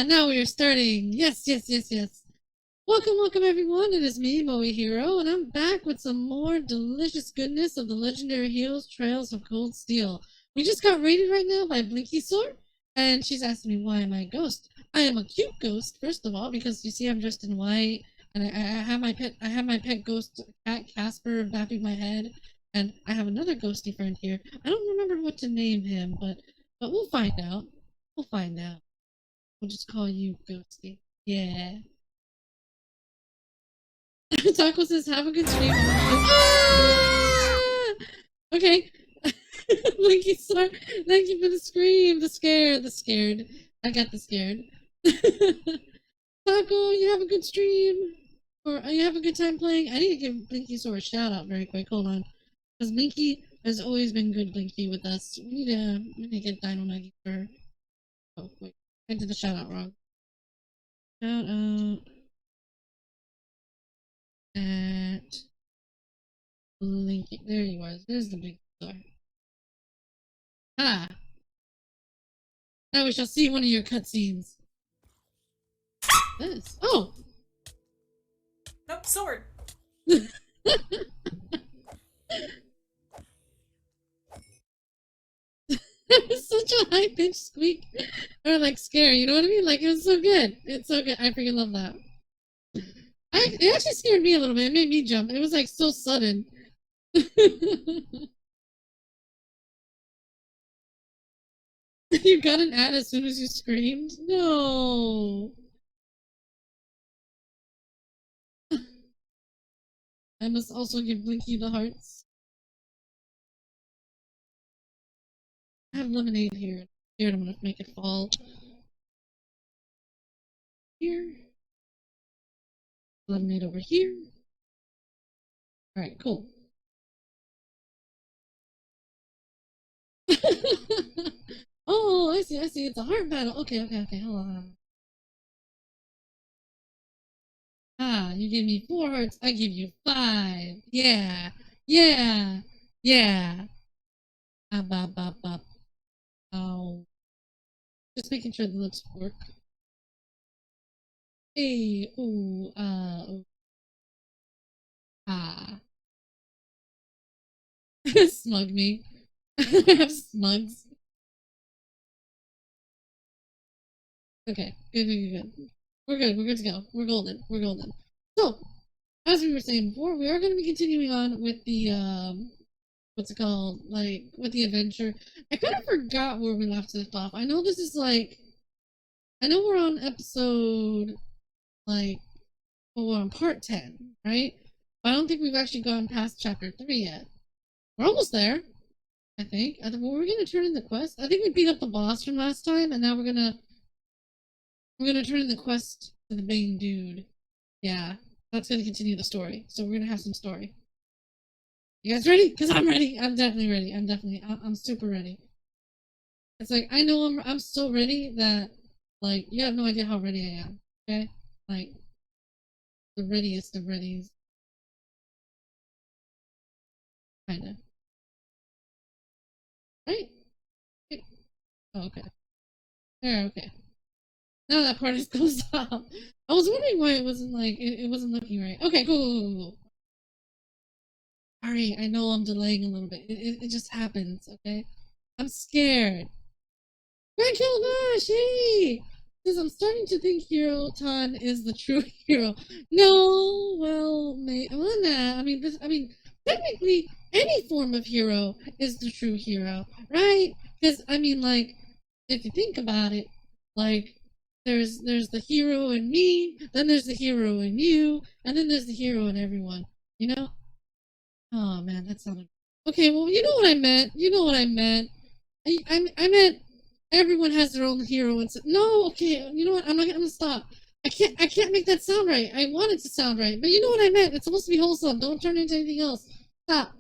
Now we are starting. Yes, yes, yes, yes. Welcome, welcome everyone. It is me, Hiro, and I'm back with some more delicious goodness of the legendary Heroes Trails of Cold Steel. We just got raided right now by Blinky Sword, and she's asking me why am I a ghost. I am a cute ghost, first of all, because you see I'm dressed in white, and I have my pet ghost cat Casper bapping my head, and I have another ghosty friend here. I don't remember what to name him, but we'll find out. We'll find out. We'll just call you Ghosty. Yeah. Taco says, have a good stream. Ah! Okay. Blinky Star, thank you for the scream. The scared. I got the scared. Taco, you have a good stream? Or you have a good time playing? I need to give Blinky Star a shout out very quick. Hold on. Because Blinky has always been good, Blinky, with us. We need to get Dino 90 for her. Oh, wait. I did the shout out wrong. Shout out at Blinky. There you are. There's the Blinky Star. Ah! Now we shall see one of your cutscenes. This. Oh! Nope, sword. It was such a high pitched squeak. Or like scare, you know what I mean? Like it was so good. It's so good. I freaking love that. It actually scared me a little bit. It made me jump. It was like so sudden. You got an ad as soon as you screamed? No. I must also give Blinky the hearts. I have lemonade here. Here, I'm gonna make it fall. Here. Lemonade over here. Alright, cool. Oh, I see. It's a heart battle. Okay, hold on. Ah, you give me 4 hearts, I give you 5. Yeah. Up, up, up, up. Oh. Just making sure the lips work. Hey, ooh, ah. Smug me. I have smugs. Okay, good. We're good to go. We're golden. So, as we were saying before, we are going to be continuing on with the, what's it called? Like, with the adventure. I kind of forgot where we left it off. I know this is like, I know we're on episode, like, well, we're on part 10, right? But I don't think we've actually gone past chapter 3 yet. We're almost there, I think. Were we going to turn in the quest? I think we beat up the boss from last time, and now we're going to turn in the quest to the main dude. Yeah, that's going to continue the story. So we're going to have some story. You guys ready? Because I'm ready. I'm definitely ready. I'm super ready. It's like, I know I'm so ready that, like, you have no idea how ready I am. Okay? Like, the readiest of readies. Kinda. Right? Oh, okay. There, okay. Now that part is closed off. I was wondering why it wasn't like, it wasn't looking right. Okay, cool. Sorry, I know I'm delaying a little bit. It just happens, okay? I'm scared. Grand Kilbash, hey! Says I'm starting to think Hiro Tan is the true hero. No, well, nah. Technically, any form of hero is the true hero, right? Because like, if you think about it, like, there's the hero in me, then there's the hero in you, and then there's the hero in everyone. You know? Oh man, that sounded. Okay, well, you know what I meant. I meant everyone has their own hero and no, okay, you know what? I'm gonna stop. I can't make that sound right. I want it to sound right, but you know what I meant. It's supposed to be wholesome. Don't turn into anything else. Stop.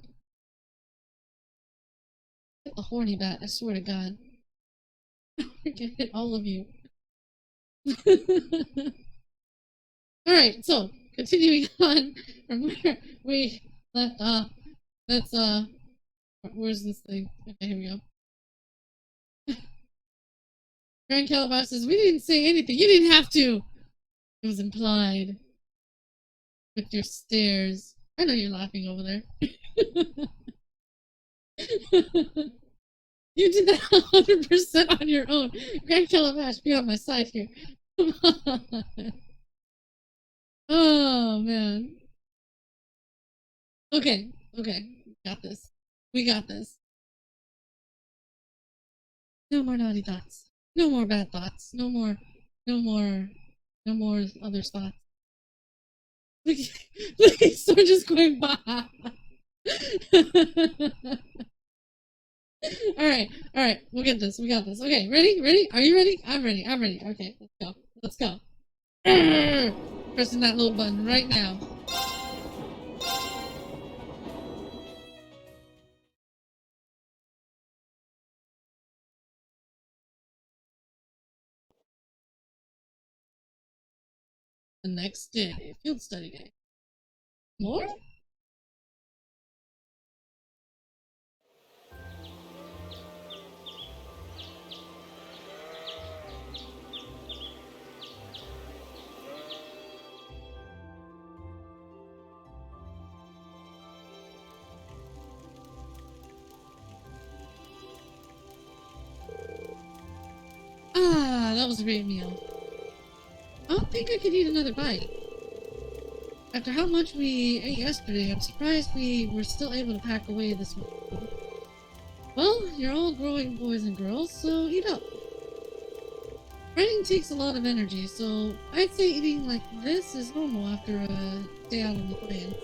Hit the horny bat. I swear to God. I can hit all of you. All right. So continuing on from where we left off. Let's Where's this thing? Okay, here we go. Grand Calabash says, we didn't say anything. You didn't have to. It was implied. With your stares. I know you're laughing over there. You did that 100% on your own. Grand Calabash, be on my side here. Come on. Oh, man. Okay, okay. Got this. We got this. No more naughty thoughts. No more bad thoughts. No more other thoughts. Please, we're just going by. Alright, we'll get this, we got this. Okay, ready? Are you ready? I'm ready. Okay, let's go. Pressing that little button right now. The next day, field study day. More? Ah, that was a great meal. I don't think I could eat another bite. After how much we ate yesterday, I'm surprised we were still able to pack away this much food. Well, you're all growing boys and girls, so eat up. Writing takes a lot of energy, so I'd say eating like this is normal after a day out on the plains.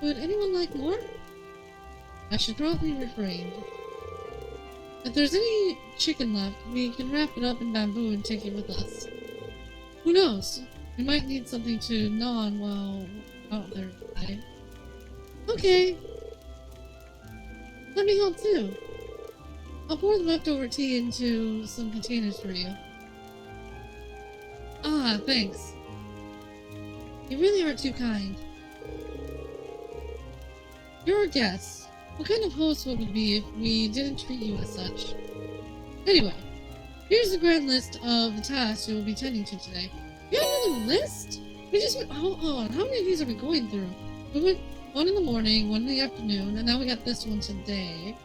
Would anyone like more? I should probably refrain. If there's any chicken left, we can wrap it up in bamboo and take it with us. Who knows? We might need something to gnaw on while out there today. Okay. Let me help too. I'll pour the leftover tea into some containers for you. Ah, thanks. You really are too kind. You're a guest. What kind of host would we be if we didn't treat you as such? Anyway, here's the grand list of the tasks you will be tending to today. You have another list? We just went, hold on, how many of these are we going through? We went one in the morning, one in the afternoon, and now we got this one today.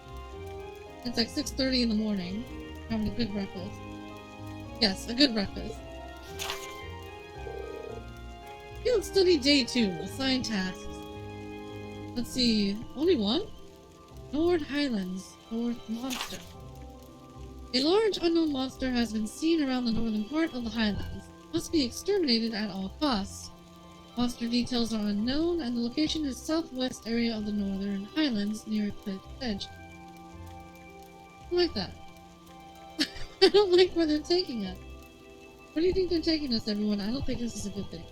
It's like 6:30 in the morning. Having a good breakfast. Yes, a good breakfast. Field study day 2, assigned tasks. Let's see, only one? Nord Highlands, North Monster. A large unknown monster has been seen around the northern part of the Highlands. Must be exterminated at all costs. Monster details are unknown, and the location is southwest area of the northern Highlands near a cliff edge. I like that. I don't like where they're taking us. Where do you think they're taking us, everyone? I don't think this is a good thing.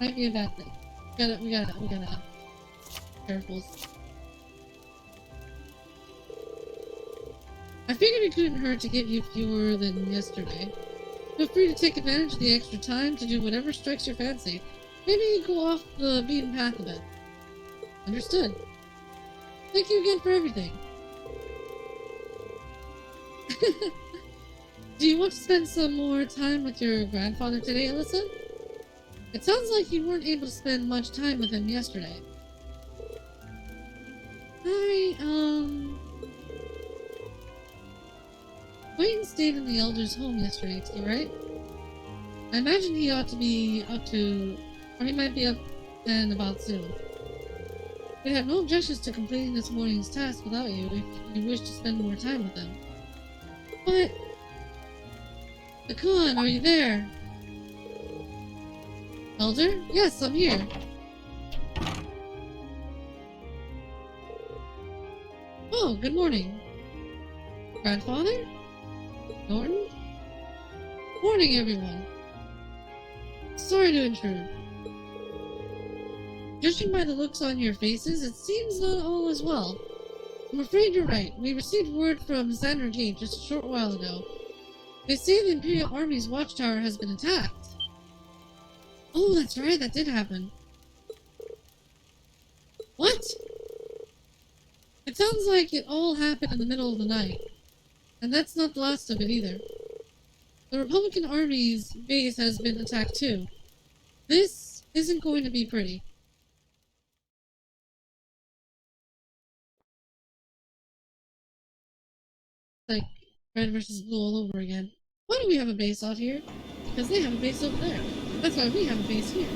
Might be a bad thing. We gotta careful. I figured it couldn't hurt to give you fewer than yesterday. Feel free to take advantage of the extra time to do whatever strikes your fancy. Maybe go off the beaten path a bit. Understood. Thank you again for everything. Do you want to spend some more time with your grandfather today, Alyssa? It sounds like you weren't able to spend much time with him yesterday. Wayne stayed in the Elder's home yesterday too, right? I imagine he ought to be up to... or he might be up and about soon. We'd have no objections to completing this morning's task without you if you wish to spend more time with him. But... Akon, are you there? Elder? Yes, I'm here. Oh, good morning. Grandfather? Norton? Morning, everyone. Sorry to intrude. Judging by the looks on your faces, it seems not all is well. I'm afraid you're right. We received word from Xander Gate just a short while ago. They say the Imperial Army's watchtower has been attacked. Oh, that's right, that did happen. What? It sounds like it all happened in the middle of the night. And that's not the last of it either. The Republican Army's base has been attacked too. This isn't going to be pretty. Like red versus blue all over again. Why do we have a base out here? Because they have a base over there. That's why we have a base here.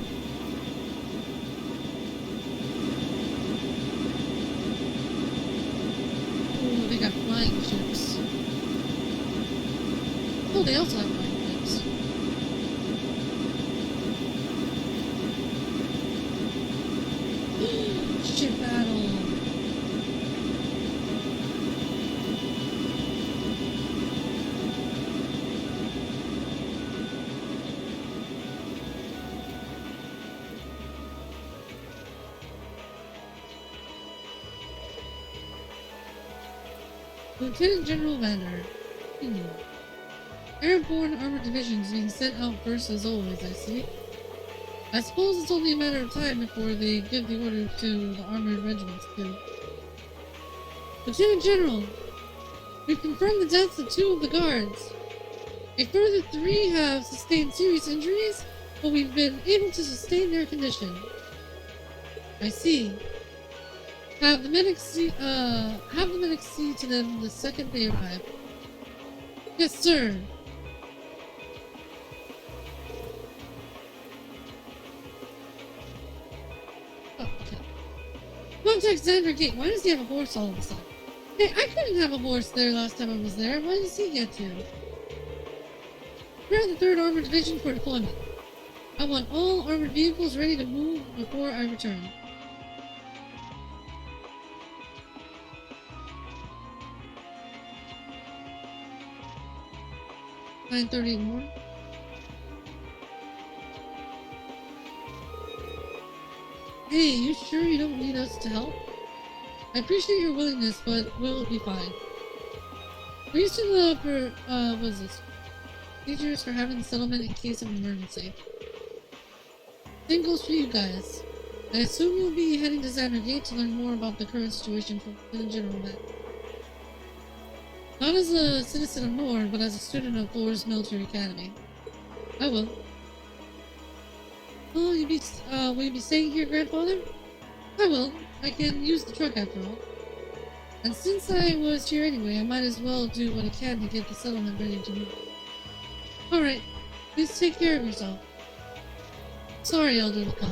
Ooh, they got flying ships. Oh, they also have flying ships. Ship battle. Lieutenant General Vander. Airborne armored divisions being sent out first as always, I see. I suppose it's only a matter of time before they give the order to the armored regiments too. Lieutenant General, we've confirmed the deaths of 2 of the guards. A further 3 have sustained serious injuries, but we've been able to sustain their condition. I see. Have the medics see to them the second they arrive. Yes, sir. Oh, okay. Contact Xander Gate. Why does he have a horse all of a sudden? Hey, I couldn't have a horse there last time I was there. Why does he get to? Prepare the 3rd Armored Division for deployment. I want all armored vehicles ready to move before I return. $9:30 more. Hey, you sure you don't need us to help? I appreciate your willingness, but we'll be fine. We used to what is this? Procedures for having the settlement in case of emergency. Same goes for you guys. I assume you'll be heading to Xander Gate to learn more about the current situation from the General Met. Not as a citizen of Nord, but as a student of Thor's military academy. I will. Oh, will you be staying here, grandfather? I will. I can use the truck after all. And since I was here anyway, I might as well do what I can to get the settlement ready to move. Alright, please take care of yourself. Sorry, Elder Lacan.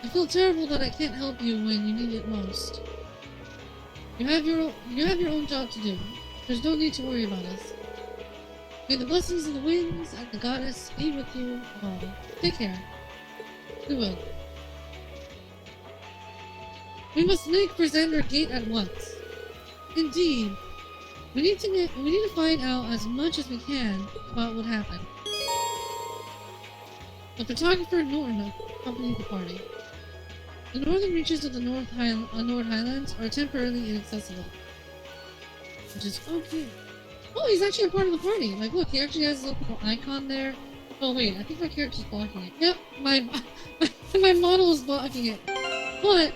I feel terrible that I can't help you when you need it most. You have your own job to do. There's no need to worry about us. May the blessings of the winds and the goddess be with you all. Take care. We will. We must make for Xander Gate at once. Indeed. We need to find out as much as we can about what happened. The photographer Norton accompanied the party. The northern reaches of the Nord Highlands are temporarily inaccessible. Which is okay. Oh, he's actually a part of the party. Like, look, he actually has a little icon there. Oh wait, I think my character's blocking it. Yep, my model is blocking it. But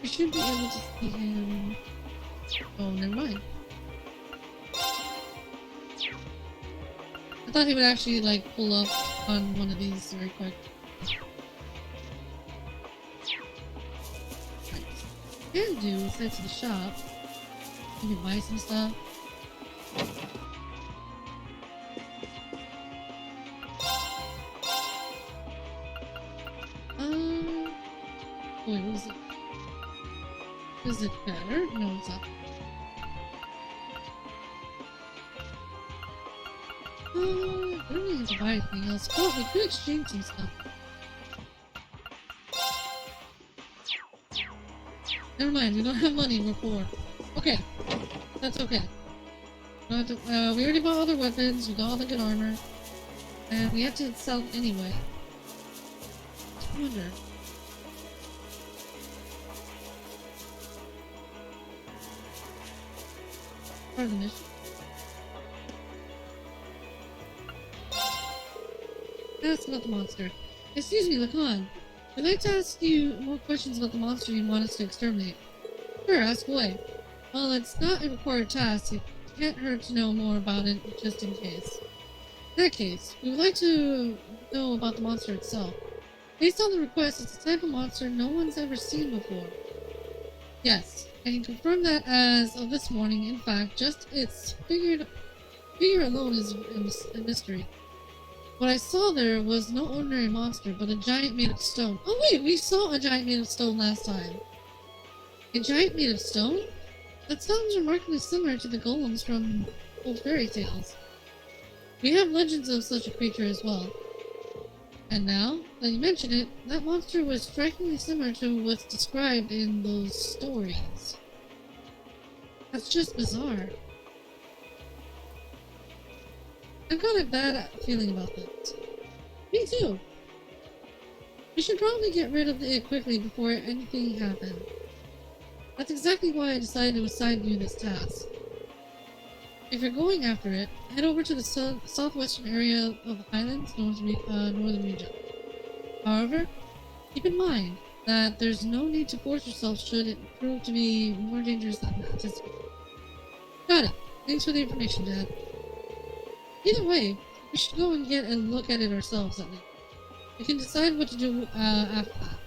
we should be able to see him. Oh, never mind. I thought he would actually like pull up on one of these very quick. What I can do is head to the shop. You can buy some stuff. Wait, what is it? Is it better? No, it's not. I don't really have to buy anything else. Oh, we could exchange some stuff. Never mind, we don't have money, we're poor. Okay, that's okay. We already bought other weapons, we got all the good armor, and we have to sell anyway. I wonder. Part of the mission. Ask about the monster. Excuse me, Lacan. I'd like to ask you more questions about the monster you want us to exterminate. Sure, ask away. Well, it's not a required task. can't hurt to know more about it just in case. In that case, we would like to know about the monster itself. Based on the request, it's a type of monster no one's ever seen before. Yes, I can confirm that as of this morning. In fact, just its figure alone is a mystery. What I saw there was no ordinary monster, but a giant made of stone. Oh wait, we saw a giant made of stone last time. A giant made of stone? That sounds remarkably similar to the golems from old fairy tales. We have legends of such a creature as well. And now that you mention it, that monster was strikingly similar to what's described in those stories. That's just bizarre. I've got a bad feeling about this. Me too. We should probably get rid of it quickly before anything happens. That's exactly why I decided to assign you this task. If you're going after it, head over to the southwestern area of the highlands, northern region. However, keep in mind that there's no need to force yourself should it prove to be more dangerous than anticipated. Got it. Thanks for the information, Dad. Either way, we should go and get a look at it ourselves at least. We can decide what to do after that.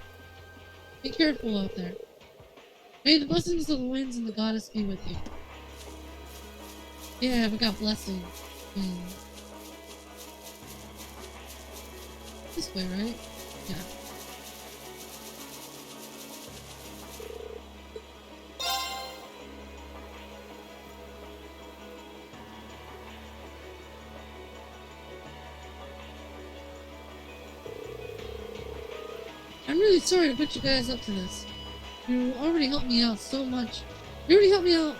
Be careful out there. May the blessings of the winds and the goddess be with you. Yeah, we got blessings. This way, right? Yeah. I'm really sorry to put you guys up to this. You already helped me out so much. You already helped me out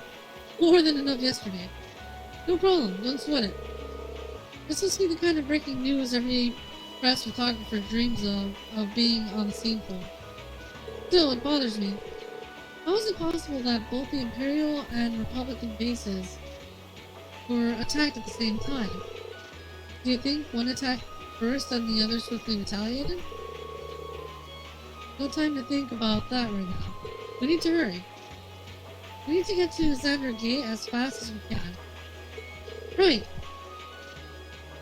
more than enough yesterday. No problem, don't sweat it. This must be the kind of breaking news every press photographer dreams of being on the scene for. Still, it bothers me. How is it possible that both the Imperial and Republican bases were attacked at the same time? Do you think one attacked first and the other swiftly retaliated? No time to think about that right now. We need to hurry. We need to get to Xander Gate as fast as we can. Right.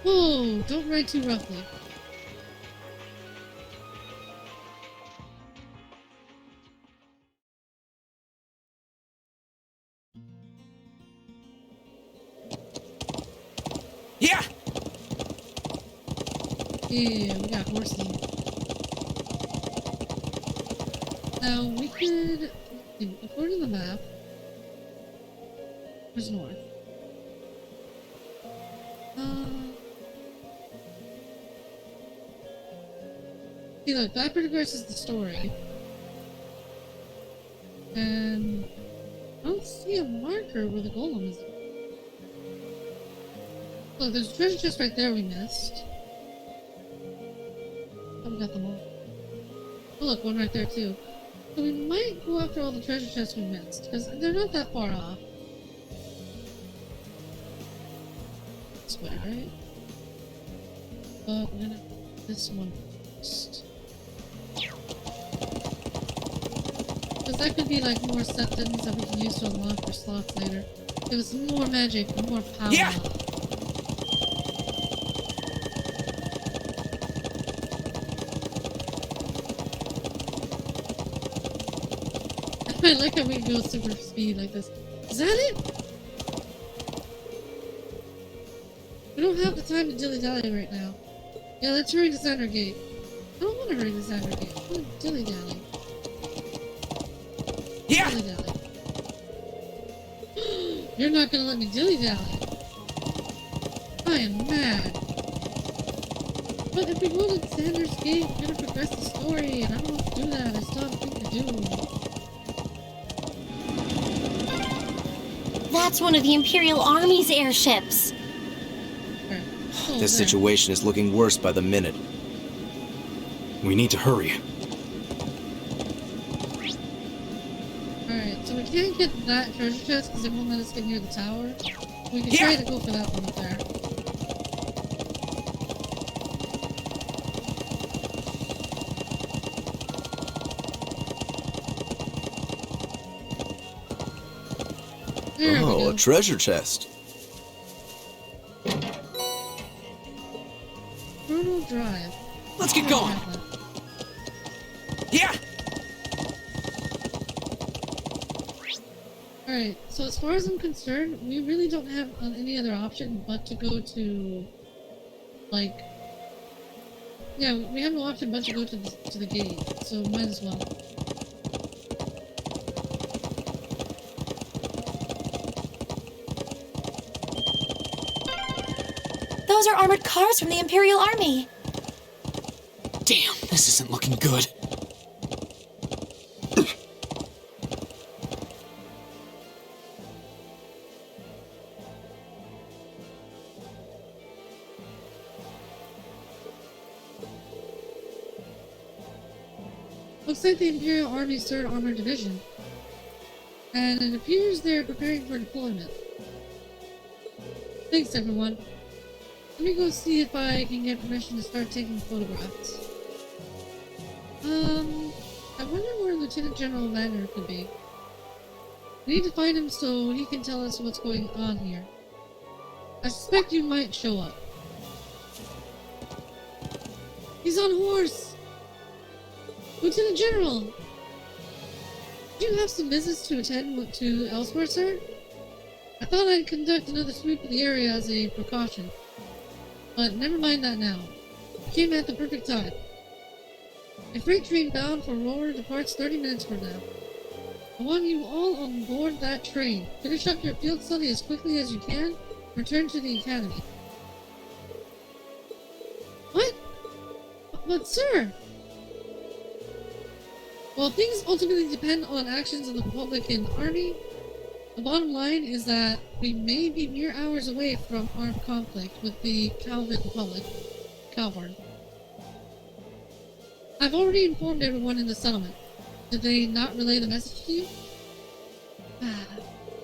Whoa, don't ride too roughly. Yeah! Yeah, we got horsey. Now, we could, according to the map, where's north? See, look, that progresses the story. And I don't see a marker where the golem is. Look, there's a treasure chest right there we missed. Oh, we got them all. Oh, look, one right there too. So we might go after all the treasure chests we missed, because they're not that far off. This way, right? But we're gonna do this one first. Because that could be like more septons that we can use to unlock for slots later. Give us more magic, more power. Yeah! I like how we go super speed like this. Is that it? We don't have the time to dilly-dally right now. Yeah, let's hurry to Xander Gate. I don't want to hurry to Xander Gate. I want to dilly-dally. Yeah! Dilly-dally. You're not gonna let me dilly-dally. I am mad. But if we go to Xander's Gate, we're gonna progress the story, and I don't want to do that. I still have things to do. That's one of the Imperial Army's airships. Oh, This there. situation is looking worse by the minute. We need to hurry. Alright, so we can't get that treasure chest because it won't let us get near the tower. We can Yeah. try to go for that one up there. There we Oh, go. a treasure chest. Brutal Drive. Let's get going. Yeah. Alright, so as far as I'm concerned, we really don't have any other option but to go to, like, yeah, we have no option but to go to the gate, so might as well. Those are armored cars from the Imperial Army. Damn, this isn't looking good. Looks like the Imperial Army's 3rd Armored Division. And it appears they're preparing for deployment. Thanks, everyone. Let me go see if I can get permission to start taking photographs. I wonder where Lieutenant General Vanner could be. We need to find him so he can tell us what's going on here. I suspect you might show up. He's on horse! Lieutenant General! Do you have some business to attend to elsewhere, sir? I thought I'd conduct another sweep of the area as a precaution. But never mind that now. I came at the perfect time. A freight train bound for Aurora departs 30 minutes from now. I want you all on board that train. Finish up your field study as quickly as you can. Return to the academy. What? But sir! While things ultimately depend on actions of the Republican Army, the bottom line is that we may be mere hours away from armed conflict with the Calvin Republic. Calvarn. I've already informed everyone in the settlement. Did they not relay the message to you?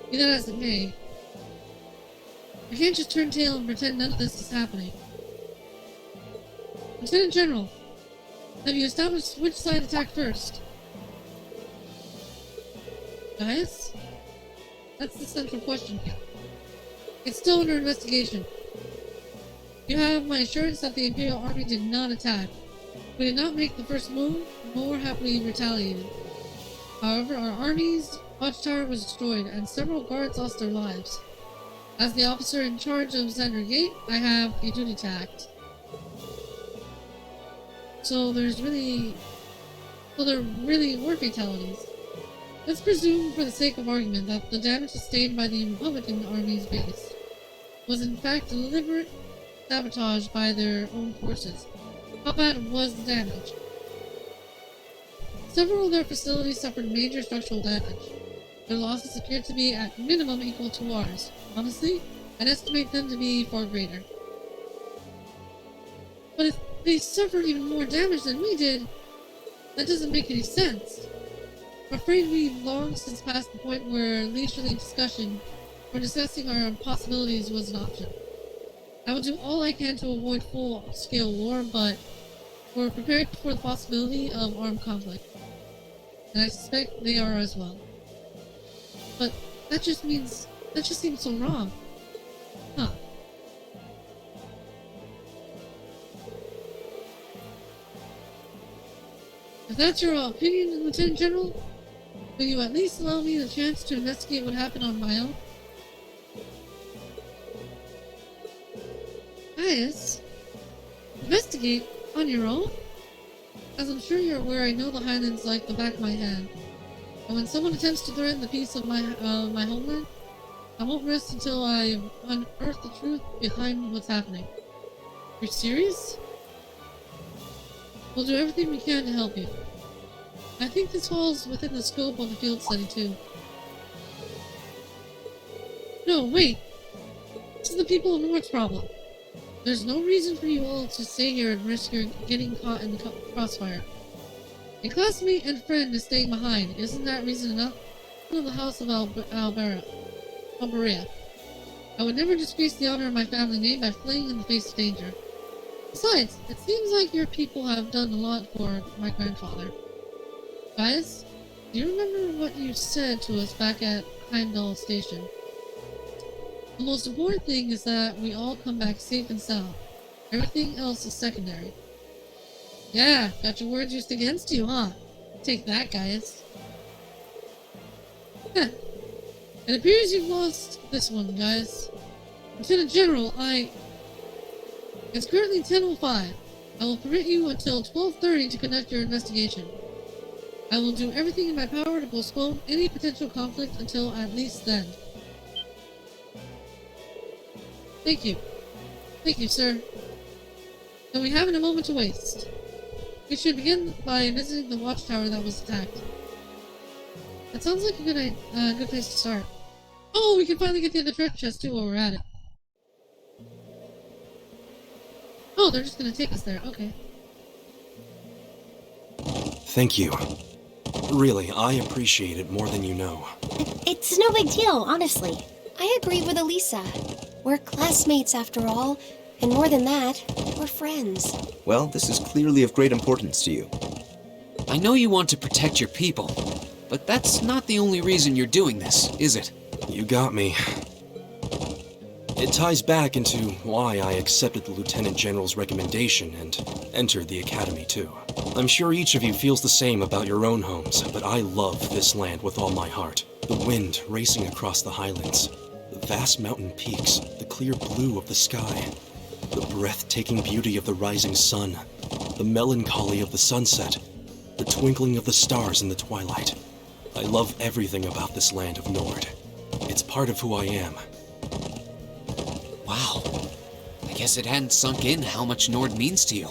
Be that as it may, I can't just turn tail and pretend none of this is happening. Lieutenant General, have you established which side attacked first? Guys? That's the central question here. It's still under investigation. You have my assurance that the Imperial Army did not attack. We did not make the first move, nor have we retaliated. However, our army's watchtower was destroyed, and several guards lost their lives. As the officer in charge of Xander Gate, I have a duty to act. So there really were fatalities. Let's presume, for the sake of argument, that the damage sustained by the Republican Army's base was in fact deliberate sabotage by their own forces. How bad was the damage? Several of their facilities suffered major structural damage. Their losses appear to be at minimum equal to ours. Honestly, I'd estimate them to be far greater. But if they suffered even more damage than we did, that doesn't make any sense. I'm afraid we've long since passed the point where leisurely discussion or discussing our possibilities was an option. I will do all I can to avoid full-scale war, but we're prepared for the possibility of armed conflict. And I suspect they are as well. But that just seems so wrong. Huh. If that's your opinion, Lieutenant General, will you at least allow me the chance to investigate what happened on my own? Gaius? Investigate? On your own? As I'm sure you're aware, I know the Highlands like the back of my hand. And when someone attempts to threaten the peace of my homeland, I won't rest until I've unearthed the truth behind what's happening. You're serious? We'll do everything we can to help you. I think this falls within the scope of the field study, too. No, wait! This is the people of North's problem. There's no reason for you all to stay here and risk your getting caught in the crossfire. A classmate and friend is staying behind. Isn't that reason enough? To the house of Alberia. I would never disgrace the honor of my family name by fleeing in the face of danger. Besides, it seems like your people have done a lot for my grandfather. Guys, do you remember what you said to us back at Heimdall Station? The most important thing is that we all come back safe and sound. Everything else is secondary. Yeah, got your words used against you, huh? Take that, guys. Huh. It appears you've lost this one, guys. Lieutenant General, It's currently 10:05. I will permit you until 12:30 to conduct your investigation. I will do everything in my power to postpone any potential conflict until at least then. Thank you. Thank you, sir. Now we haven't a moment to waste. We should begin by visiting the watchtower that was attacked. That sounds like a good place to start. Oh, we can finally get the other treasure chest too while we're at it. Oh, they're just gonna take us there. Okay. Thank you. Really, I appreciate it more than you know. It's no big deal, honestly. I agree with Elisa. We're classmates after all, and more than that, we're friends. Well, this is clearly of great importance to you. I know you want to protect your people, but that's not the only reason you're doing this, is it? You got me. It ties back into why I accepted the Lieutenant General's recommendation and entered the Academy too. I'm sure each of you feels the same about your own homes, but I love this land with all my heart. The wind racing across the highlands, the vast mountain peaks, the clear blue of the sky, the breathtaking beauty of the rising sun, the melancholy of the sunset, the twinkling of the stars in the twilight. I love everything about this land of Nord. It's part of who I am. Wow. I guess it hadn't sunk in how much Nord means to you.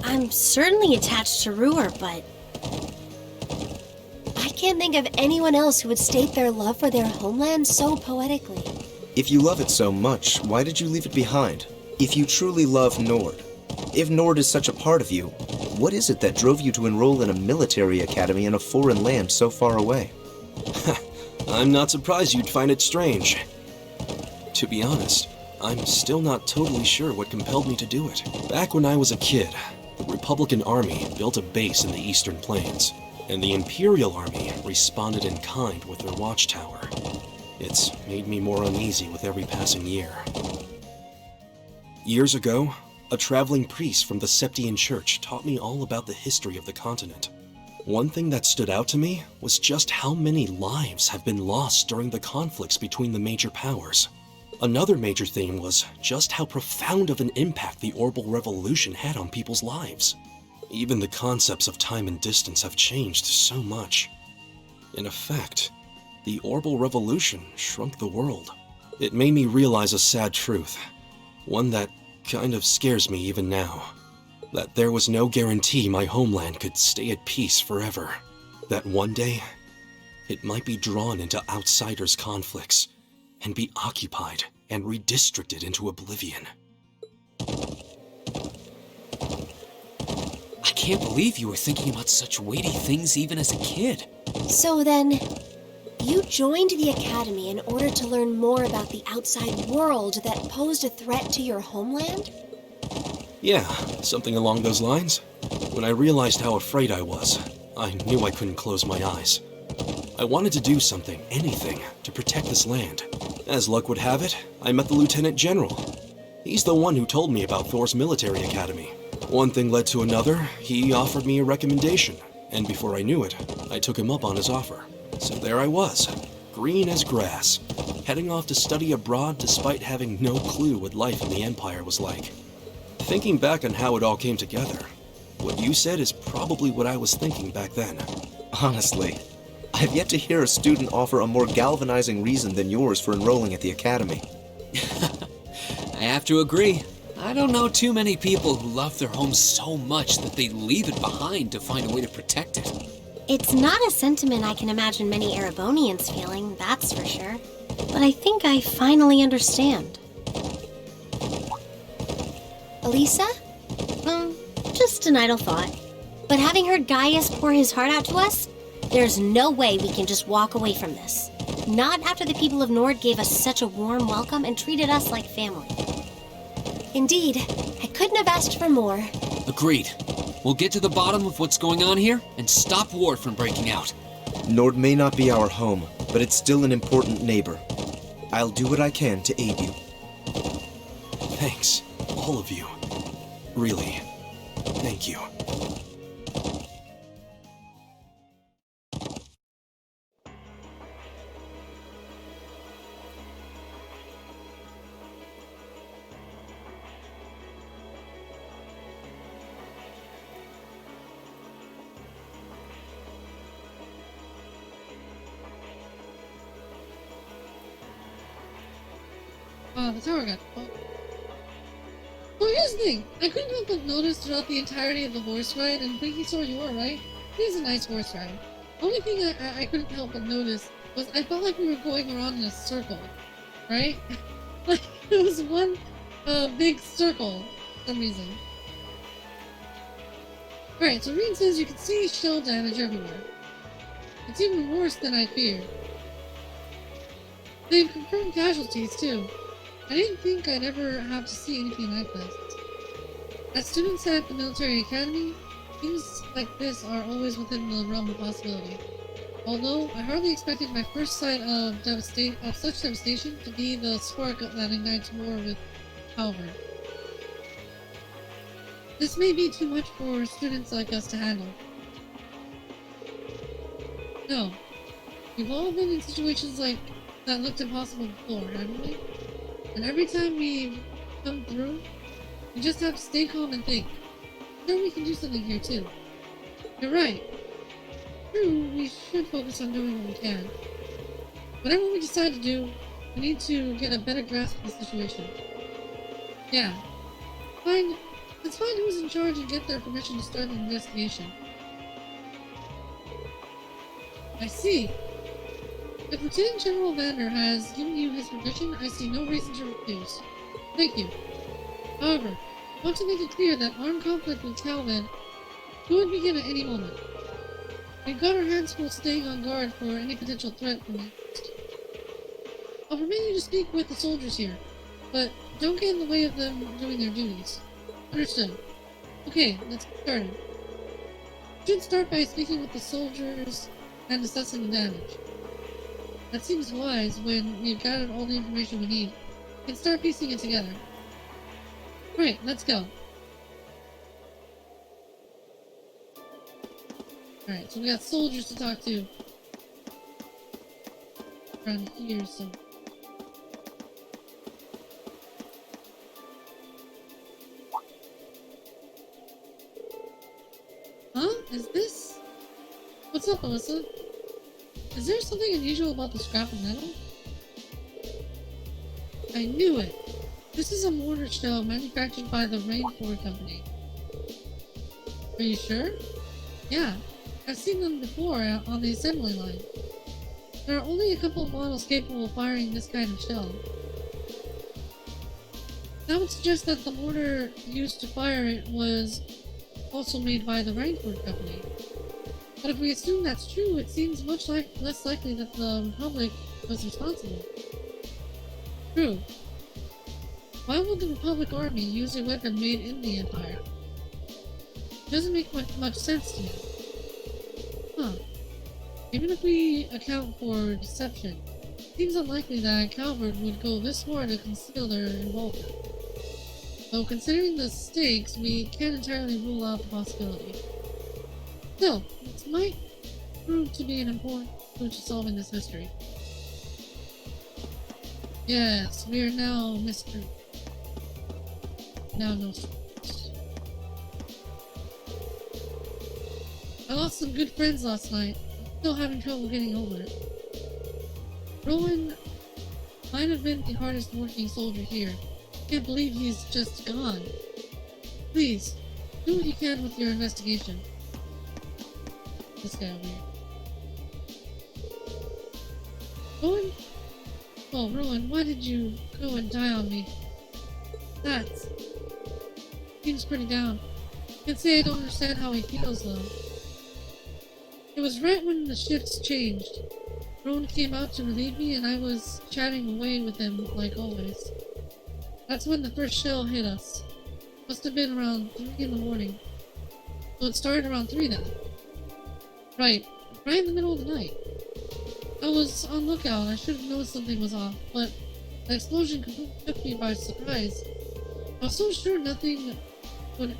I'm certainly attached to Ruhr, but I can't think of anyone else who would state their love for their homeland so poetically. If you love it so much, why did you leave it behind? If you truly love Nord, if Nord is such a part of you, what is it that drove you to enroll in a military academy in a foreign land so far away? I'm not surprised you'd find it strange. To be honest, I'm still not totally sure what compelled me to do it. Back when I was a kid, the Republican Army built a base in the Eastern Plains, and the Imperial Army responded in kind with their watchtower. It's made me more uneasy with every passing year. Years ago, a traveling priest from the Septian Church taught me all about the history of the continent. One thing that stood out to me was just how many lives have been lost during the conflicts between the major powers. Another major theme was just how profound of an impact the Orbital Revolution had on people's lives. Even the concepts of time and distance have changed so much. In effect, the Orbital Revolution shrunk the world. It made me realize a sad truth, one that kind of scares me even now. That there was no guarantee my homeland could stay at peace forever. That one day, it might be drawn into outsiders' conflicts and be occupied and redistricted into oblivion. I can't believe you were thinking about such weighty things even as a kid. So then, you joined the Academy in order to learn more about the outside world that posed a threat to your homeland? Yeah, something along those lines. When I realized how afraid I was, I knew I couldn't close my eyes. I wanted to do something, anything, to protect this land. As luck would have it, I met the Lieutenant General. He's the one who told me about Thor's military academy. One thing led to another, he offered me a recommendation, and before I knew it, I took him up on his offer. So there I was, green as grass, heading off to study abroad despite having no clue what life in the Empire was like. Thinking back on how it all came together, what you said is probably what I was thinking back then. Honestly, I've yet to hear a student offer a more galvanizing reason than yours for enrolling at the academy. I have to agree. I don't know too many people who love their home so much that they leave it behind to find a way to protect it. It's not a sentiment I can imagine many Erebonians feeling, that's for sure. But I think I finally understand. Elisa? Just an idle thought. But having heard Gaius pour his heart out to us, there's no way we can just walk away from this. Not after the people of Nord gave us such a warm welcome and treated us like family. Indeed, I couldn't have asked for more. Agreed. We'll get to the bottom of what's going on here and stop war from breaking out. Nord may not be our home, but it's still an important neighbor. I'll do what I can to aid you. Thanks. All of you. Really. Thank you. The tower got. Well, here's the thing. I couldn't help but notice throughout the entirety of the horse ride, and pretty sure you were, right? It is a nice horse ride. Only thing I couldn't help but notice was I felt like we were going around in a circle, right? Like it was one big circle for some reason. Alright, so Reed says you can see shell damage everywhere. It's even worse than I feared. They've confirmed casualties too. I didn't think I'd ever have to see anything like this. As students at the military academy, things like this are always within the realm of possibility. Although, I hardly expected my first sight of such devastation to be the spark that ignites war with Halvard. This may be too much for students like us to handle. No. We've all been in situations like that looked impossible before, haven't we? And every time we come through, we just have to stay calm and think. Sure, we can do something here too. You're right. True, we should focus on doing what we can. Whatever we decide to do, we need to get a better grasp of the situation. Yeah. Let's find who's in charge and get their permission to start an investigation. I see. If Lieutenant General Vander has given you his permission, I see no reason to refuse. Thank you. However, I want to make it clear that armed conflict with Calvin could begin at any moment. We've got our hands full staying on guard for any potential threat from the east. I'll permit you to speak with the soldiers here, but don't get in the way of them doing their duties. Understood. Okay, let's get started. We should start by speaking with the soldiers and assessing the damage. That seems wise when we've gathered all the information we need. We can start piecing it together. Right, let's go. Alright, so we got soldiers to talk to. Around here, so... Huh? Is this... What's up, Alyssa? Is there something unusual about the scrap of metal? I knew it! This is a mortar shell manufactured by the Rainford Company. Are you sure? Yeah, I've seen them before on the assembly line. There are only a couple of models capable of firing this kind of shell. That would suggest that the mortar used to fire it was also made by the Rainford Company. But if we assume that's true, it seems much less likely that the Republic was responsible. True. Why would the Republic Army use a weapon made in the Empire? It doesn't make much sense to me. Huh. Even if we account for deception, it seems unlikely that Calvert would go this far to conceal their involvement. Though considering the stakes, we can't entirely rule out the possibility. Still, this might prove to be an important clue to solving this mystery. Yes, we are now Mr. Now no secrets. I lost some good friends last night. I'm still having trouble getting over it. Rowan might have been the hardest working soldier here. I can't believe he's just gone. Please, do what you can with your investigation. This guy over here. Rowan? Oh, Rowan, why did you go and die on me? That seems pretty down. Can't say I don't understand how he feels, though. It was right when the shifts changed. Rowan came out to relieve me, and I was chatting away with him, like always. That's when the first shell hit us. Must have been around 3 in the morning. So it started around 3 then. Right in the middle of the night. I was on lookout. I should have known something was off, but the explosion completely took me by surprise. I was so sure nothing would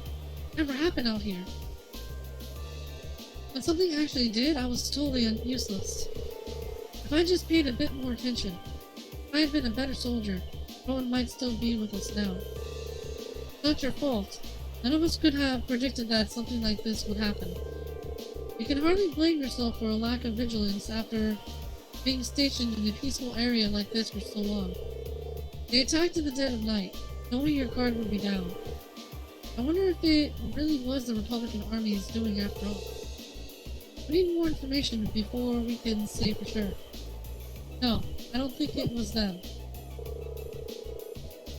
ever happen out here. When something actually did, I was totally useless. If I just paid a bit more attention, if I had been a better soldier, Rowan might still be with us now. It's not your fault. None of us could have predicted that something like this would happen. You can hardly blame yourself for a lack of vigilance after being stationed in a peaceful area like this for so long. They attacked in the dead of night, knowing your guard would be down. I wonder if it really was the Republican Army's doing after all. We need more information before we can say for sure. No, I don't think it was them.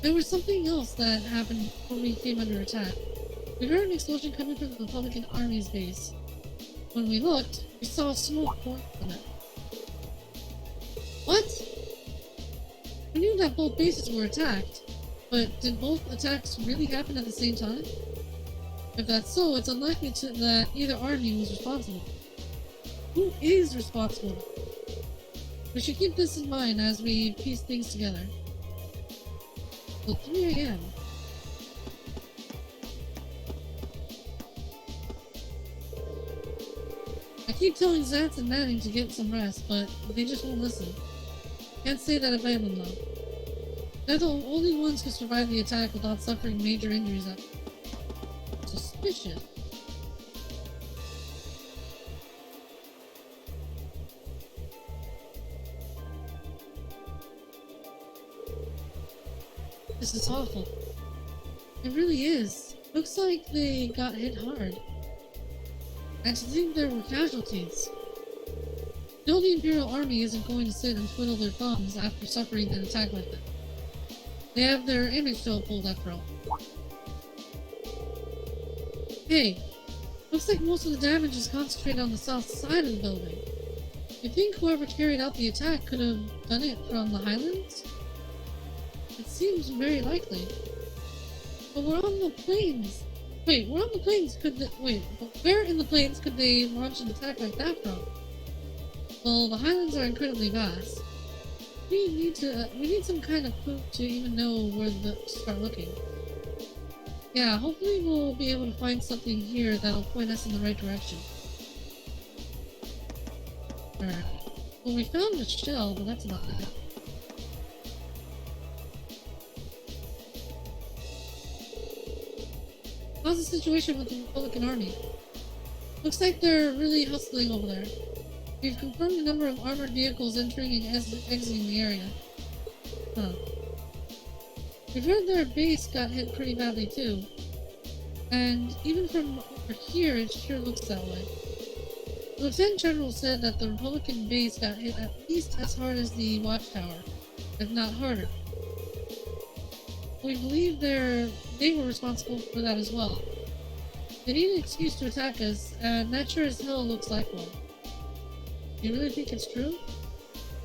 There was something else that happened before we came under attack. We heard an explosion coming from the Republican Army's base. When we looked, we saw smoke pouring from it. What? We knew that both bases were attacked, but did both attacks really happen at the same time? If that's so, it's unlikely that either army was responsible. Who is responsible? We should keep this in mind as we piece things together. Till 3 a.m. I keep telling Zats and Manning to get some rest, but they just won't listen. Can't say that I blame them though. They're the only ones who survived the attack without suffering major injuries. Suspicious. This is awful. It really is. Looks like they got hit hard. And to think there were casualties. Still, the Imperial Army isn't going to sit and twiddle their thumbs after suffering an attack like that. They have their image to uphold after all. Hey, looks like most of the damage is concentrated on the south side of the building. You think whoever carried out the attack could have done it from the Highlands? It seems very likely. But we're on the plains. Wait, we're on the plains. Where in the plains could they launch an attack like that from? Well, the Highlands are incredibly vast. We need some kind of clue to even know where to start looking. Yeah, hopefully we'll be able to find something here that'll point us in the right direction. Alright. Well, we found a shell, but that's not good. How's the situation with the Republican Army? Looks like they're really hustling over there. We've confirmed a number of armored vehicles entering and exiting the area. Huh. We've heard their base got hit pretty badly too. And even from over here, it sure looks that way. The Lieutenant General said that the Republican base got hit at least as hard as the watchtower, if not harder. We believe they were responsible for that as well. They need an excuse to attack us, and that sure as hell looks like one. You really think it's true?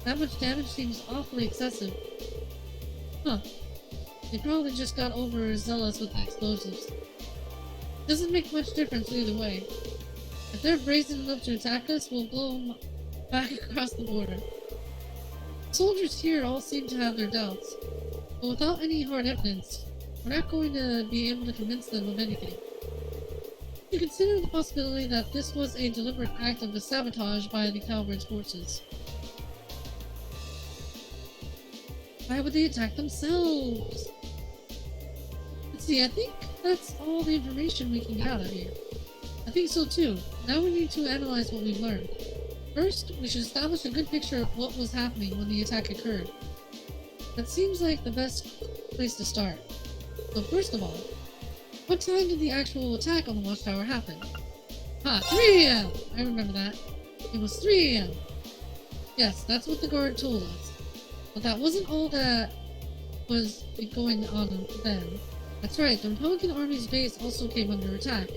That much damage seems awfully excessive. Huh. They probably just got overzealous with the explosives. Doesn't make much difference either way. If they're brazen enough to attack us, we'll blow them back across the border. Soldiers here all seem to have their doubts, but without any hard evidence, we're not going to be able to convince them of anything. You consider the possibility that this was a deliberate act of sabotage by the Cowbird's forces. Why would they attack themselves? Let's see, I think that's all the information we can gather here. I think so too. Now we need to analyze what we've learned. First, we should establish a good picture of what was happening when the attack occurred. That seems like the best place to start. So first of all, what time did the actual attack on the watchtower happen? 3 a.m. I remember that. It was 3 a.m. Yes, that's what the guard told us. But that wasn't all that was going on then. That's right, the Republican Army's base also came under attack.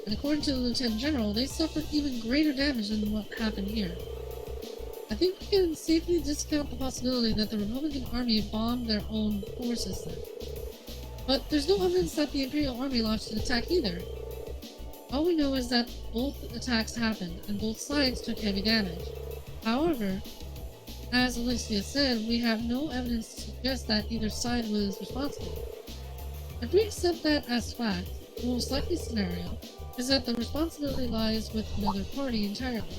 And according to the Lieutenant General, they suffered even greater damage than what happened here. I think we can safely discount the possibility that the Republican Army bombed their own forces then. But there's no evidence that the Imperial Army launched an attack either. All we know is that both attacks happened, and both sides took heavy damage. However, as Alicia said, we have no evidence to suggest that either side was responsible. If we accept that as fact, the most likely scenario is that the responsibility lies with another party entirely.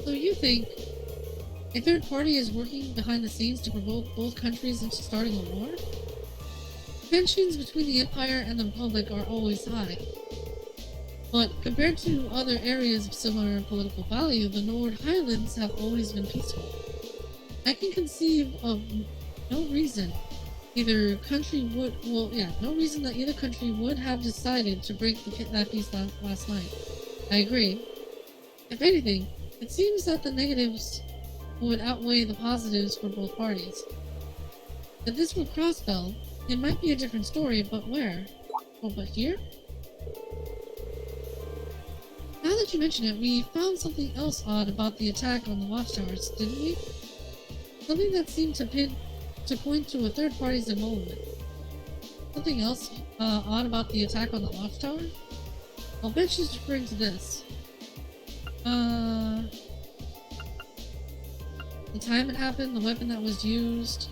So you think a third party is working behind the scenes to provoke both countries into starting a war? Tensions between the Empire and the Republic are always high. But compared to other areas of similar political value, the Nord Highlands have always been peaceful. I can conceive of no reason no reason that either country would have decided to break that peace last night. I agree. If anything, it seems that the negatives would outweigh the positives for both parties. If this were Crossbell, it might be a different story, but where? Oh, but here? Now that you mention it, we found something else odd about the attack on the watchtowers, didn't we? Something that seemed to point to a third party's involvement. Something else odd about the attack on the watchtower? I'll bet she's referring to this. The time it happened, the weapon that was used,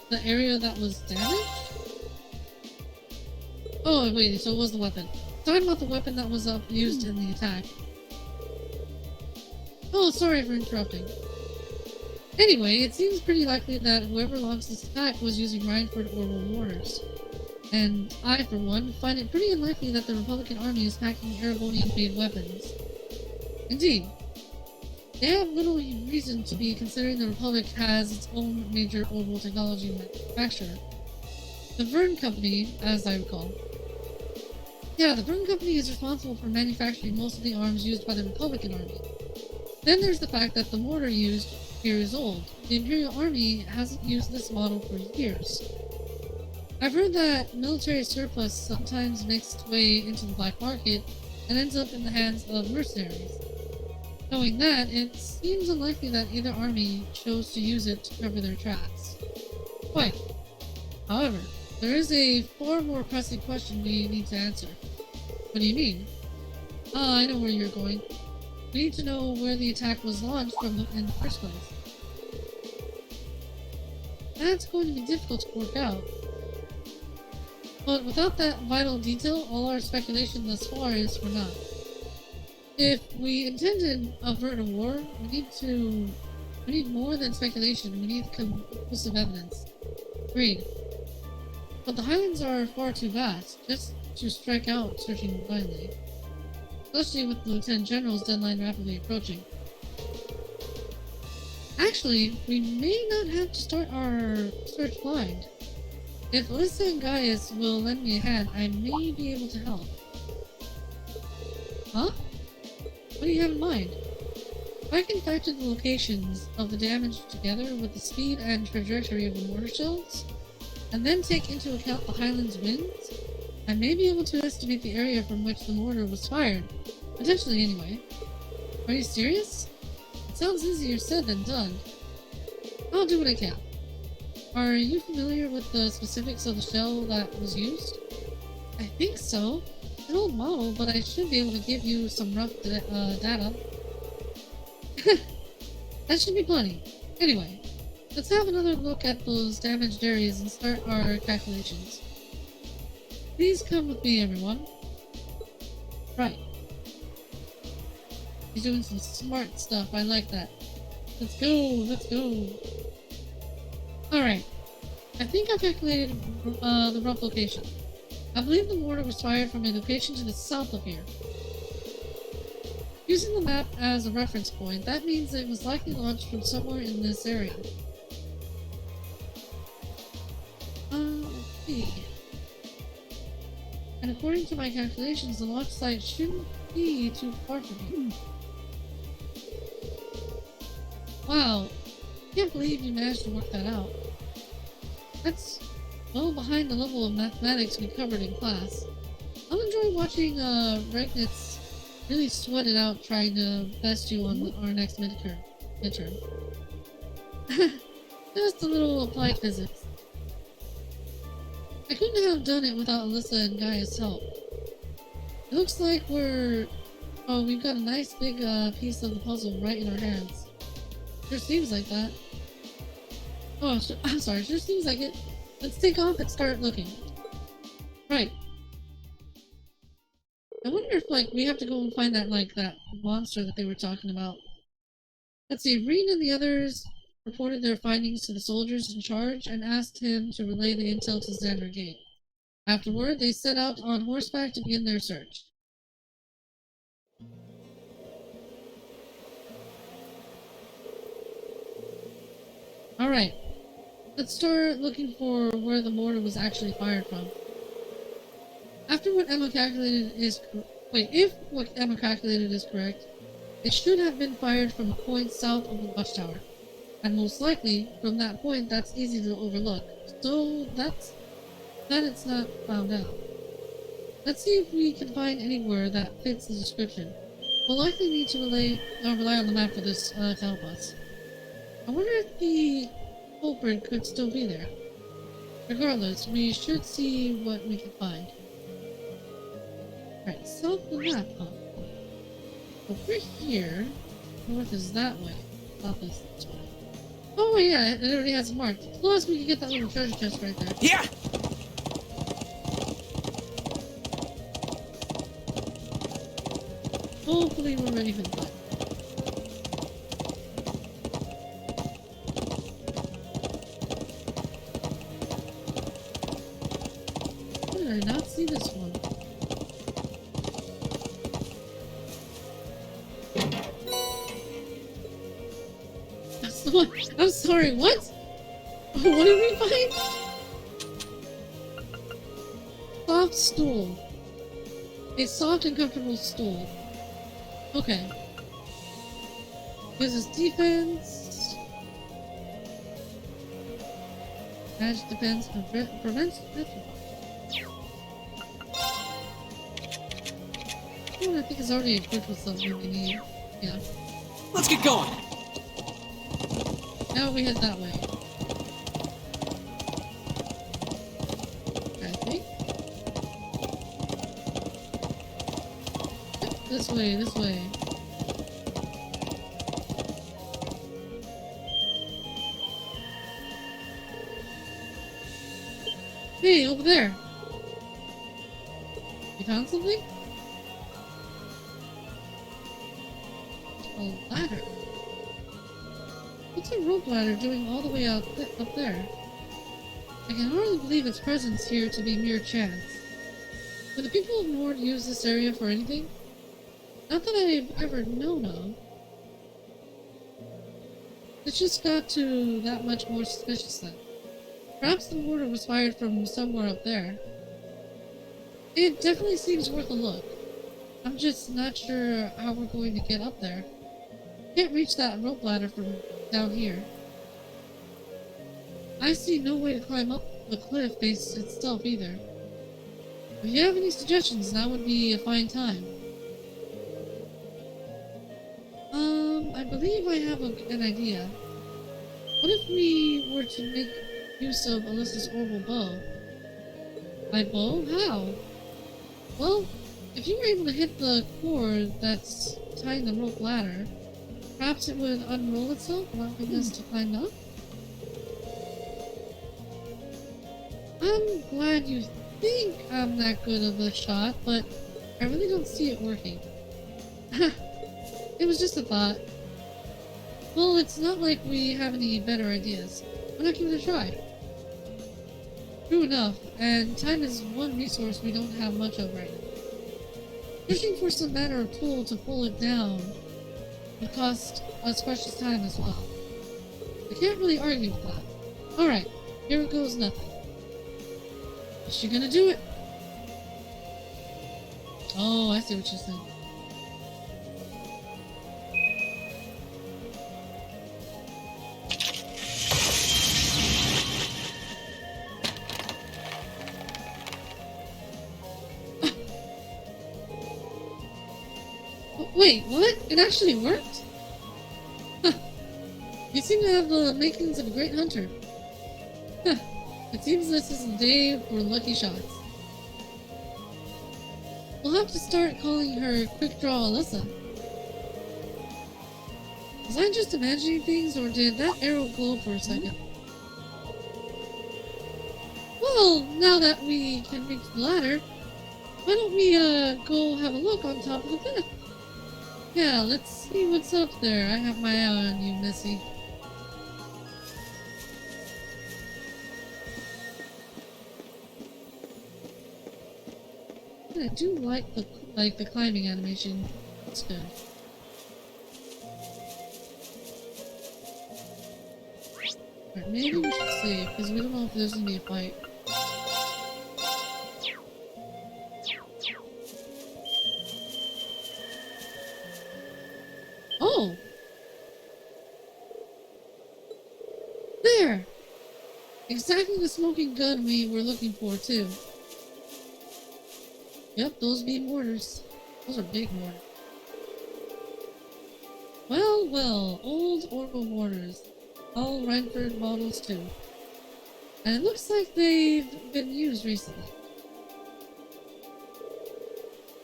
the area that was damaged? Oh, wait, so it was the weapon. Talking about the weapon that was used in the attack. Oh, sorry for interrupting. Anyway, it seems pretty likely that whoever launched this attack was using Rhineford Orbital Mortars. And I, for one, find it pretty unlikely that the Republican Army is packing Aragonian-made weapons. Indeed, they have little reason to be, considering the Republic has its own major orbital technology manufacturer. The Verne Company, as I recall. Yeah, the Verne Company is responsible for manufacturing most of the arms used by the Republican Army. Then there's the fact that the mortar used here is old. The Imperial Army hasn't used this model for years. I've heard that military surplus sometimes makes its way into the black market and ends up in the hands of mercenaries. Knowing that, it seems unlikely that either army chose to use it to cover their tracks. Quite. However, there is a far more pressing question we need to answer. What do you mean? Ah, I know where you're going. We need to know where the attack was launched from in the first place. That's going to be difficult to work out. But without that vital detail, all our speculation thus far is for naught. If we intend to avert a war, we need more than speculation. We need conclusive evidence. Agreed. But the Highlands are far too vast, just to strike out searching blindly. Especially with the Lieutenant General's deadline rapidly approaching. Actually, we may not have to start our search blind. If Alyssa and Gaius will lend me a hand, I may be able to help. Huh? What do you have in mind? If I can factor the locations of the damage together with the speed and trajectory of the mortar shells, and then take into account the Highlands winds, I may be able to estimate the area from which the mortar was fired. Potentially, anyway. Are you serious? It sounds easier said than done. I'll do what I can. Are you familiar with the specifics of the shell that was used? I think so. It's an old model, but I should be able to give you some rough data. That should be plenty. Anyway, let's have another look at those damaged areas and start our calculations. Please come with me, everyone. Right. He's doing some smart stuff. I like that. Let's go. Let's go. Alright. I think I've calculated the rough location. I believe the mortar was fired from a location to the south of here. Using the map as a reference point, that means it was likely launched from somewhere in this area. Let's see. And according to my calculations, the launch site shouldn't be too far from here. Wow, I can't believe you managed to work that out. That's well behind the level of mathematics we covered in class. I'll enjoy watching Regnitz really sweat it out trying to best you on our next midterm. Just a little applied physics. I couldn't have done it without Alyssa and Gaia's help. It looks like we've got a nice big piece of the puzzle right in our hands. Sure seems like that. Oh, I'm sorry, sure seems like it. Let's take off and start looking. Right. I wonder if, like, we have to go and find that, like, that monster that they were talking about. Let's see, Reed and the others reported their findings to the soldiers in charge and asked him to relay the intel to Xander Gate. Afterward, they set out on horseback to begin their search. Alright, let's start looking for where the mortar was actually fired from. After what Emma calculated is if what Emma calculated is correct, it should have been fired from a point south of the watchtower. And most likely, from that point that's easy to overlook. So that it's not found out. Let's see if we can find anywhere that fits the description. We'll likely need to rely on the map for this to help us. I wonder if the culprit could still be there. Regardless, we should see what we can find. Right, south of the map, huh? Over here, north is that way, south is this way. Oh yeah, it already has it marked. Plus we can get that little treasure chest right there. Yeah! Hopefully we're ready for the fight. How did I not see this one? I'm sorry, what? What did we find? Soft stool. A soft and comfortable stool. Okay. Gives us defense. Magic defense prevents petrol. Oh, I think it's already equipped with something we need. Yeah. Let's get going! Now we head that way. I think. Yep, this way, this way. Hey, over there! You found something? A ladder. What's a rope ladder doing all the way up there? I can hardly believe its presence here to be mere chance. Would the people of Nord use this area for anything? Not that I've ever known of. It's just got to that much more suspicious then. Perhaps the mortar was fired from somewhere up there. It definitely seems worth a look. I'm just not sure how we're going to get up there. Can't reach that rope ladder from down here. I see no way to climb up the cliff face itself either. If you have any suggestions, now would be a fine time. I believe I have an idea. What if we were to make use of Alyssa's orbital bow? My bow? How? Well, if you were able to hit the cord that's tying the rope ladder, perhaps it would unroll itself, allowing us to climb up? I'm glad you think I'm that good of a shot, but I really don't see it working. It was just a thought. Well, it's not like we have any better ideas. Why not give it a try? True enough, and time is one resource we don't have much of right now. Searching for some manner of tool to pull it down would cost us precious time as well. I can't really argue with that. Alright, here it goes nothing. Is she gonna do it? Oh, I see what you're saying. Wait, what? It actually worked? Huh. You seem to have the makings of a great hunter. Huh. It seems this is a day for lucky shots. We'll have to start calling her Quick Draw Alyssa. Was I just imagining things, or did that arrow glow for a second? Well, now that we can reach the ladder, why don't we go have a look on top of the cliff? Yeah, let's see what's up there. I have my eye on you, Missy. I do like the climbing animation. It's good. Alright, maybe we should save, because we don't know if there's gonna be a fight. Oh! There! Exactly the smoking gun we were looking for, too. Yep, those be mortars. Those are big mortars. Well, well, old Orbital mortars. All Reinford models, too. And it looks like they've been used recently.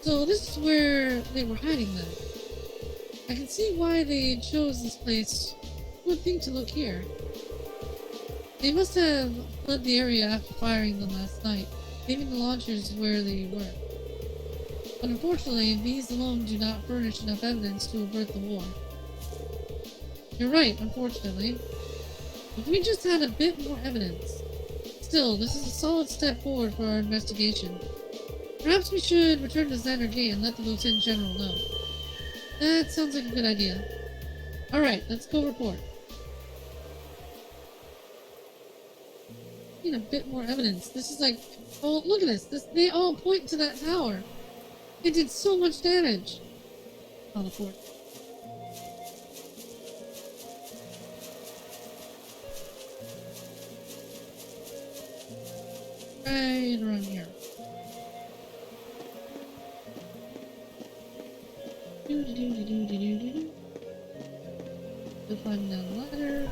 So this is where they were hiding them. I can see why they chose this place. Good thing to look here. They must have fled the area after firing them last night, leaving the launchers where they were. But unfortunately, these alone do not furnish enough evidence to avert the war. You're right, unfortunately. If we just had a bit more evidence. Still, this is a solid step forward for our investigation. Perhaps we should return to Xander Gate and let the Lieutenant General know. That sounds like a good idea. Alright, let's go report. Need a bit more evidence. This is like... Oh, look at this. They all point to that tower. It did so much damage. On the fort. Right around here. Do-do-do-do-do-do-do-do. Go climb down the ladder.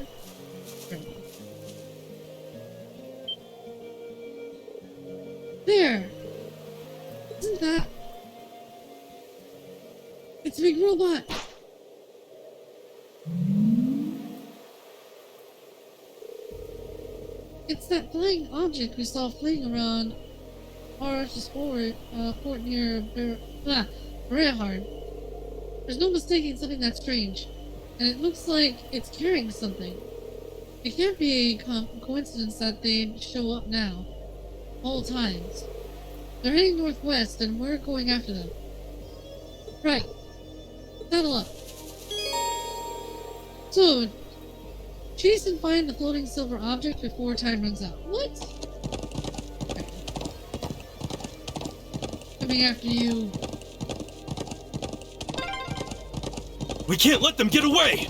There! Isn't that... It's a big robot! It's that flying object we saw fleeing around Arsh's fort near Berehard. There's no mistaking something that's strange, and it looks like it's carrying something. It can't be a coincidence that they show up now. All times. They're heading northwest, and we're going after them. Right. Saddle up. So, chase and find the floating silver object before time runs out. What? Okay. Coming after you. We can't let them get away!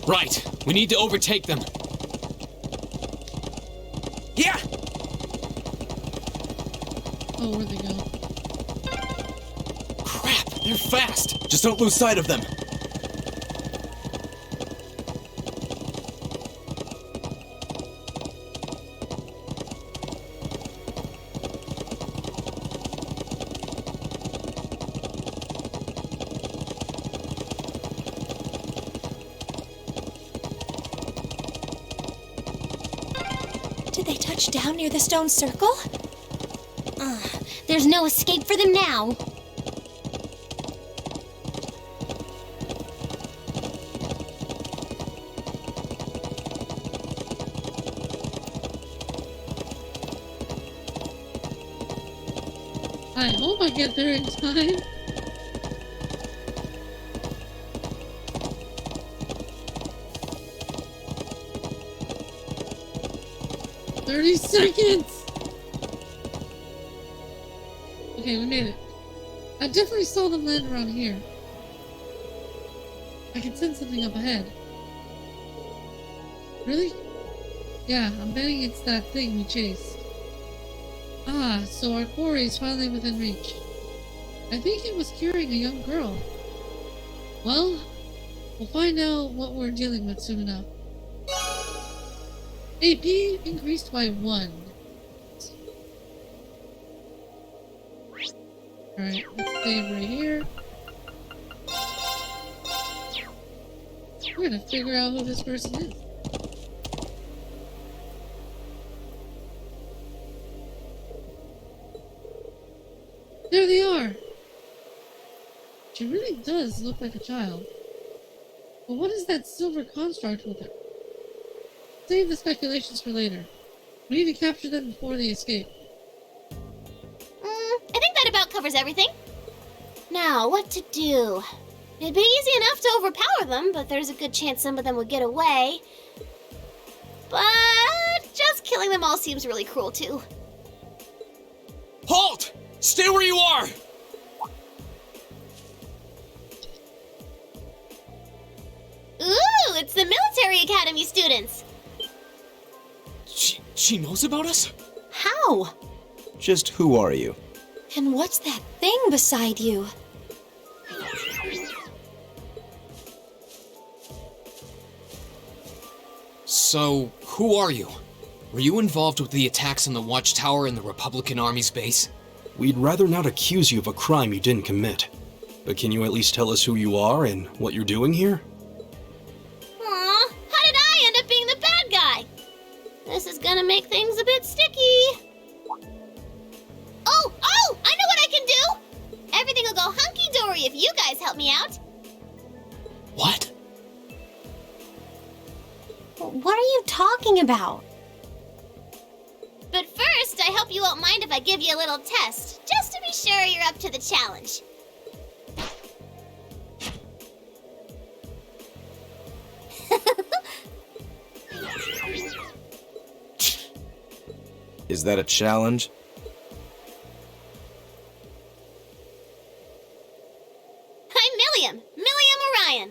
Right. We need to overtake them. Yeah! Oh, where'd they go? Crap, they're fast. Just don't lose sight of them. Did they touch down near the stone circle? There's no escape for them now. I hope I get there in time. "30 seconds!" Okay, we made it. I definitely saw them land around here. I can sense something up ahead. Really? Yeah, I'm betting it's that thing we chased. Ah, so our quarry is finally within reach. I think it was carrying a young girl. Well, we'll find out what we're dealing with soon enough. AP increased by 1. Alright, let's save right here. We're gonna figure out who this person is. There they are! She really does look like a child. But what is that silver construct with her? Save the speculations for later. We need to capture them before they escape. I think that about covers everything. Now, what to do? It'd be easy enough to overpower them, but there's a good chance some of them would get away. But just killing them all seems really cruel, too. Halt! Stay where you are! Ooh, it's the military academy students. She knows about us? How? Just who are you? And what's that thing beside you? So, who are you? Were you involved with the attacks on the Watchtower and the Republican Army's base? We'd rather not accuse you of a crime you didn't commit. But can you at least tell us who you are and what you're doing here? Aw, how did I end up being the bad guy? This is gonna make things a bit sticky. Oh, I know what I can do! Everything will go hunky-dory if you guys help me out. What? What are you talking about? But first, I hope you won't mind if I give you a little test, just to be sure you're up to the challenge. Is that a challenge? I'm Milliam Orion.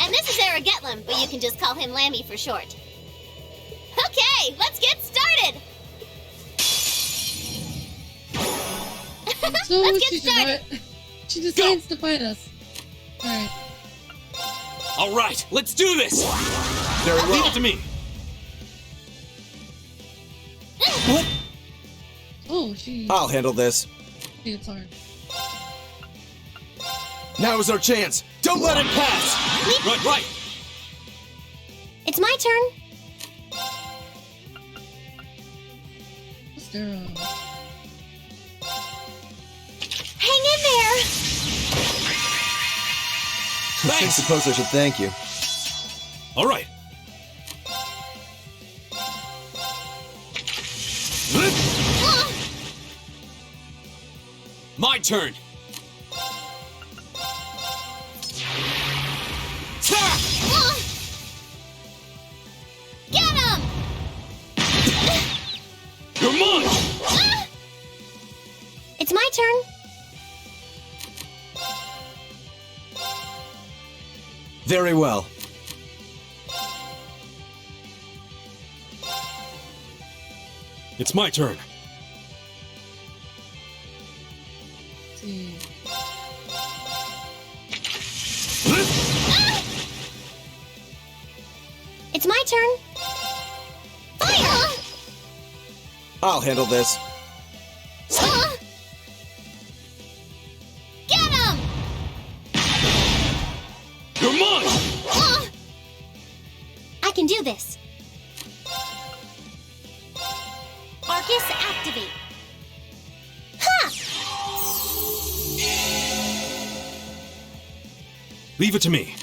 And this is Aragetlam, but you can just call him Lammy for short. Okay, let's get started! So Let's get started! she decides to fight us. Alright. Alright, let's do this! Very well. Leave it to me. What? Oh, she I'll handle this. hits hard. Now is our chance. Don't let it pass. Right. It's my turn. Mr. Hang in there! I suppose I should thank you. All right. My turn! Get him! You're mine! It's my turn. Very well. It's my turn. See. It's my turn. Fire! I'll handle this. Get him! You're mine! I can do this. Arcus, activate. Ha! Leave it to me.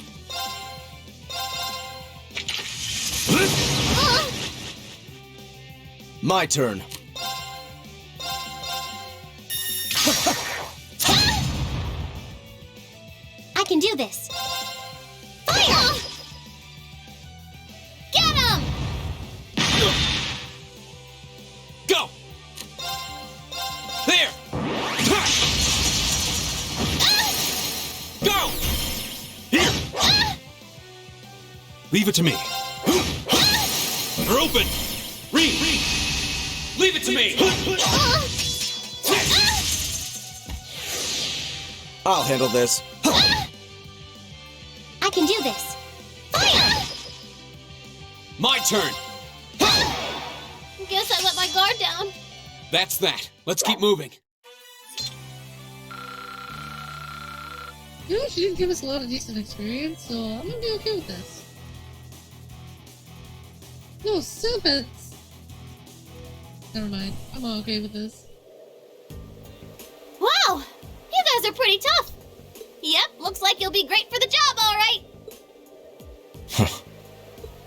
My turn. I can do this. Fire! Get him! Go! There! Go! Here! Leave it to me. They're open! Leave it to me! I'll handle this. I can do this. Fire! My turn! Guess I let my guard down. That's that. Let's keep moving. You know, she didn't give us a lot of decent experience, so I'm gonna be okay with this. No, serpents! Never mind. I'm okay with this. Wow! You guys are pretty tough. Yep, looks like you'll be great for the job, all right.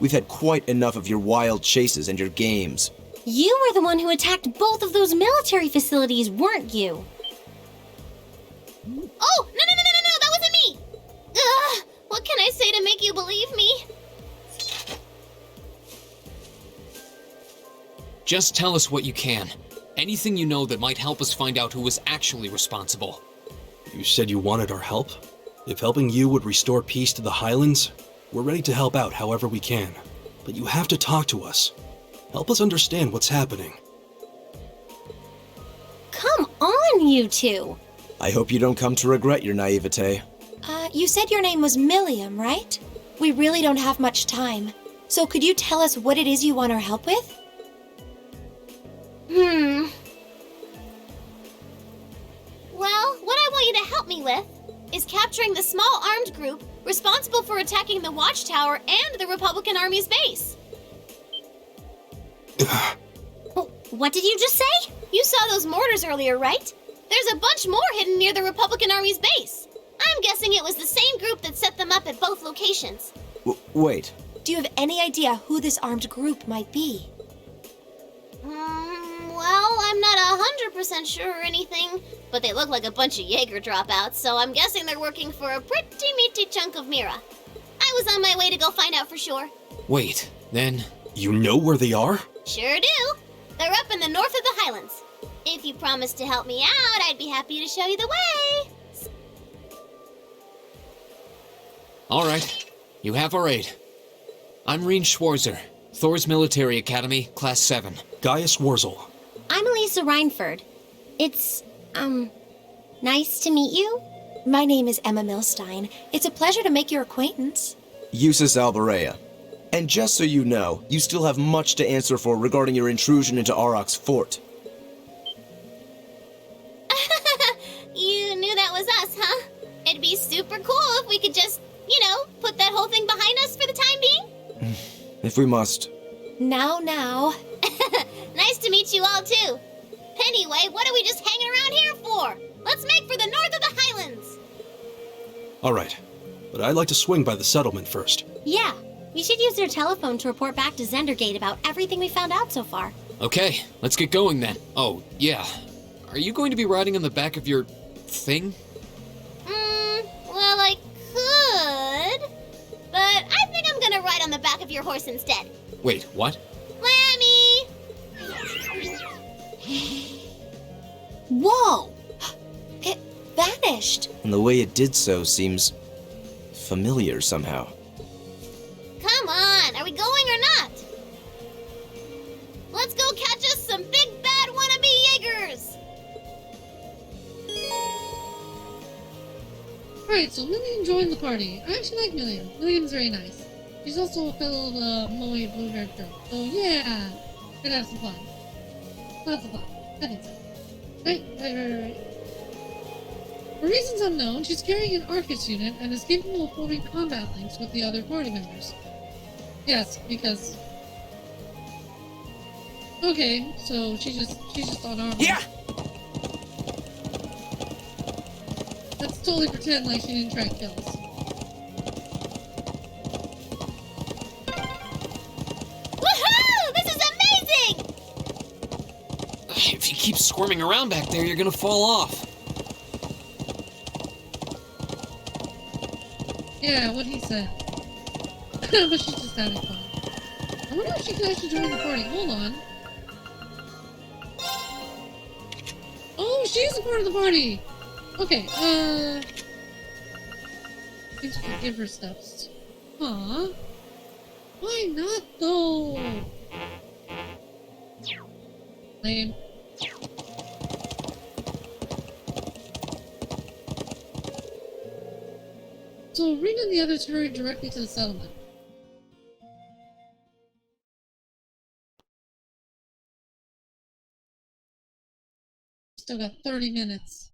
We've had quite enough of your wild chases and your games. You were the one who attacked both of those military facilities, weren't you? Oh, no, that wasn't me! Ugh, what can I say to make you believe me? Just tell us what you can. Anything you know that might help us find out who was actually responsible. You said you wanted our help? If helping you would restore peace to the Highlands, we're ready to help out however we can. But you have to talk to us. Help us understand what's happening. Come on, you two. I hope you don't come to regret your naivete. You said your name was Milliam, right? We really don't have much time. So could you tell us what it is you want our help with? Well, what I want you to help me with is capturing the small armed group responsible for attacking the Watchtower and the Republican Army's base. What did you just say? You saw those mortars earlier, right? There's a bunch more hidden near the Republican Army's base. I'm guessing it was the same group that set them up at both locations. Wait. Do you have any idea who this armed group might be? Well, I'm not 100% sure or anything, but they look like a bunch of Jaeger dropouts, so I'm guessing they're working for a pretty meaty chunk of Mira. I was on my way to go find out for sure. Wait, then... You know where they are? Sure do. They're up in the north of the Highlands. If you promise to help me out, I'd be happy to show you the way. Alright, you have our aid. I'm Reen Schwarzer, Thor's Military Academy, Class 7. Gaius Wurzel. I'm Elisa Reinford. It's, nice to meet you. My name is Emma Milstein. It's a pleasure to make your acquaintance. Eustace Alberea. And just so you know, you still have much to answer for regarding your intrusion into Auroch's fort. You knew that was us, huh? It'd be super cool if we could just, put that whole thing behind us for the time being. If we must. Now. Nice to meet you all, too. Anyway, what are we just hanging around here for? Let's make for the north of the Highlands. All right, but I'd like to swing by the settlement first. Yeah, we should use their telephone to report back to Zendergate about everything we found out so far. Okay, let's get going then. Oh, yeah. Are you going to be riding on the back of your... thing? Well, I could, but I think I'm gonna ride on the back of your horse instead. Wait, what? Lammy! Whoa! It vanished. And the way it did so seems familiar somehow. Come on, are we going or not? Let's go catch us some big bad wannabe Jaegers! Alright, so Million joined the party. I actually like Million. Million's very nice. She's also a fellow Moe blue-haired girl. So yeah, we're gonna have some fun. Lots of fun. I think so. Right. For reasons unknown, she's carrying an Arcus unit and is capable of forming combat links with the other party members. Yes, because... Okay, so she's just on armor. Yeah! Let's totally pretend like she didn't track kills. Woohoo! This is amazing! If you keep squirming around back there, you're gonna fall off. Yeah, what he said. But she's just having fun. I wonder if she can actually join the party. Hold on. Oh, she's a part of the party! Okay, Thanks for give her stuff. Aw. Why not, though? Lame. So, Rena and the others hurried directly to the settlement. Still got 30 minutes.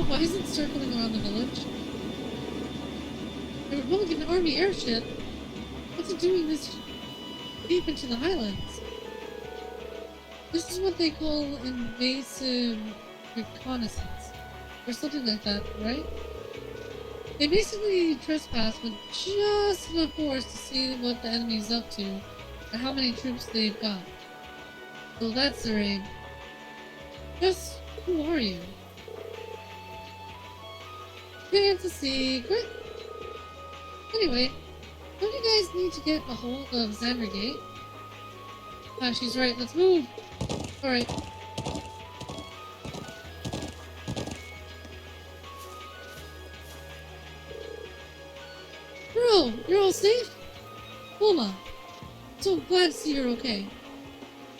Why is it circling around the village? The Republican Army airship? What's it doing this deep into the highlands? This is what they call invasive reconnaissance. Or something like that, right? They basically trespass with just enough force to see what the enemy's up to and how many troops they've got. So that's their aim. Just who are you? It's a secret. Anyway, don't you guys need to get a hold of Xander Gate? Ah, she's right. Let's move. Alright. Bro, you're all safe? Bulma, so glad to see you're okay.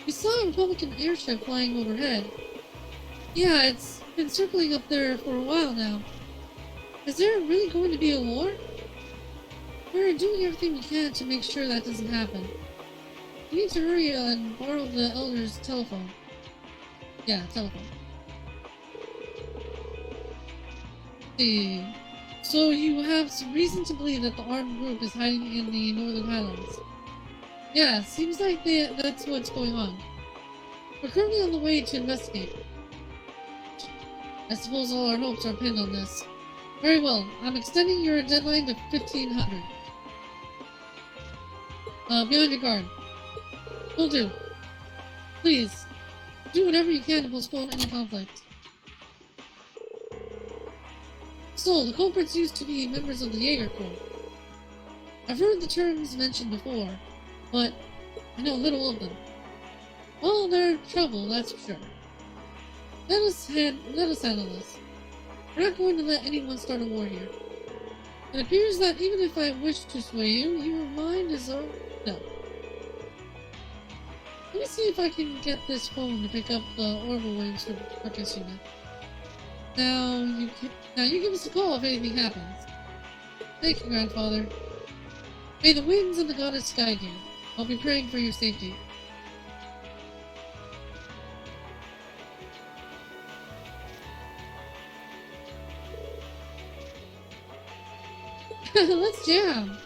We saw a Republican airship flying overhead. Yeah, it's been circling up there for a while now. Is there really going to be a war? We're doing everything we can to make sure that doesn't happen. We need to hurry and borrow the Elder's telephone. Yeah, telephone. See. So you have some reason to believe that the armed group is hiding in the Northern Highlands. Yeah, seems like that's what's going on. We're currently on the way to investigate. I suppose all our hopes are pinned on this. Very well, I'm extending your deadline to 1500. Be on your guard. Will do. Please, do whatever you can to postpone any conflict. So, the culprits used to be members of the Jaeger Corps. I've heard the terms mentioned before, but I know little of them. Well, they're trouble, that's for sure. Let us handle this. We're not going to let anyone start a war here. It appears that even if I wish to sway you, your mind is already up. Let me see if I can get this phone to pick up the orbital waves from Marcus Unit. Now you give us a call if anything happens. Thank you, Grandfather. May the winds and the goddess guide you. I'll be praying for your safety. Let's jam!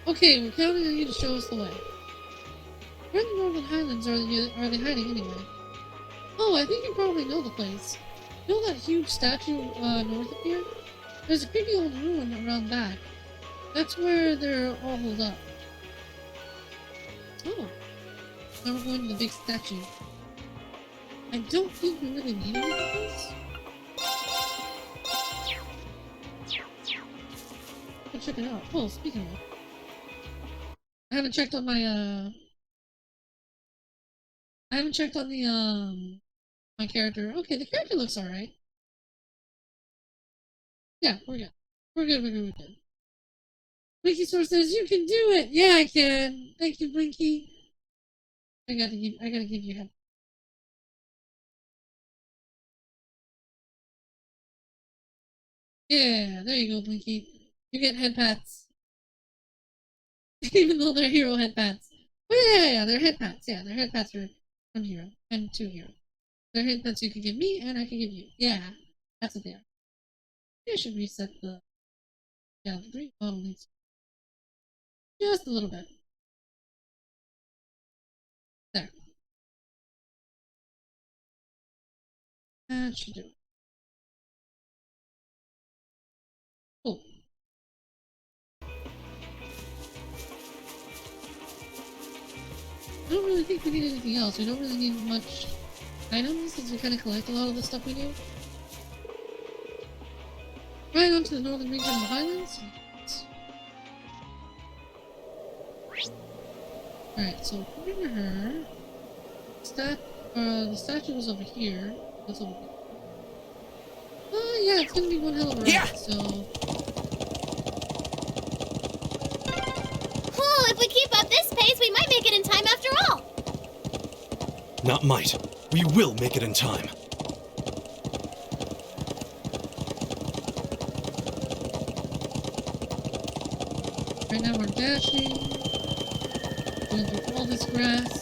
Okay, we're counting on you to show us the way. Where in the Northern Highlands are they hiding anyway? Oh, I think you probably know the place. You know that huge statue north of here? There's a creepy old ruin around back. That's where they're all holed up. Oh. Now we're going to the big statue. I don't think we really need any of this. Let's check it out. Oh, speaking of, I haven't checked on my I haven't checked on the my character. Okay, the character looks alright. Yeah, we're good. We're good. Blinky Source says you can do it! Yeah, I can! Thank you, Blinky. I gotta give you a head. Yeah, there you go, Blinky. You get head pats. Even though they're hero head pats. But yeah, they're head pats. Yeah, they're head pats from Hero and to Hero. They're head pats you can give me and I can give you. Yeah, that's what they are. I should reset the the green bottle needs just a little bit. There. That should do it. Cool. I don't really think we need anything else. We don't really need much items since we kind of collect a lot of the stuff we do. Right on to the northern region of the Highlands. Alright, so bring her. The statue was over here. What's over here? Yeah, it's gonna be one hell of a ride, so. Oh, if we keep up this pace, we might make it in time after all. Not might. We will make it in time. Right now we're dashing. Going through all this grass.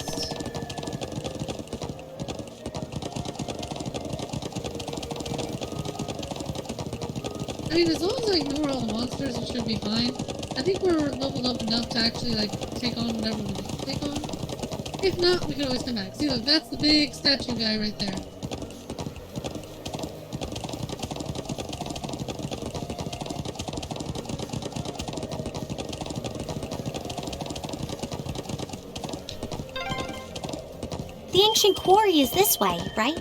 I mean, as long as I ignore all the monsters, it should be fine. I think we're leveled up enough to actually, like, take on whatever we need to take on. If not, we can always come back. See, look, that's the big statue guy right there. The ancient quarry is this way, right?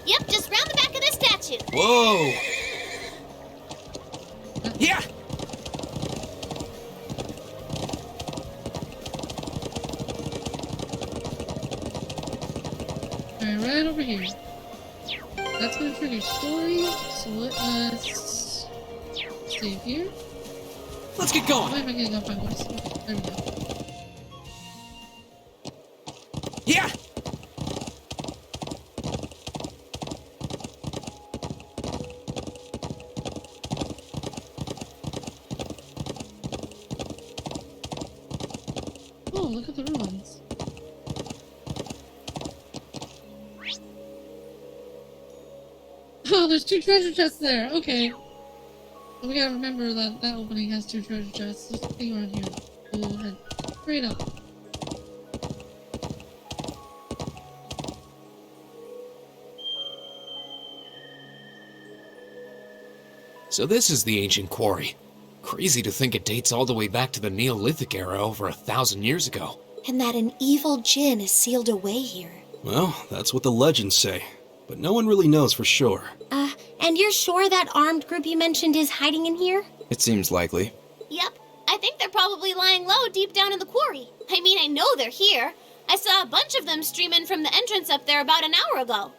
Yep, just round the back of this statue. Whoa! Yeah! Alright, right over here. That's gonna trigger story, so let us save here. Let's get Why going! am I getting off my horse? There we go. Yeah! Oh, look at the ruins. Oh, there's 2 treasure chests there. Okay. So we gotta remember that that opening has 2 treasure chests. There's a thing around here. We'll head straight up. So this is the ancient quarry. Crazy to think it dates all the way back to the Neolithic era over 1,000 years ago. And that an evil djinn is sealed away here. Well, that's what the legends say, but no one really knows for sure. And you're sure that armed group you mentioned is hiding in here? It seems likely. Yep, I think they're probably lying low deep down in the quarry. I mean, I know they're here. I saw a bunch of them stream in from the entrance up there about an hour ago.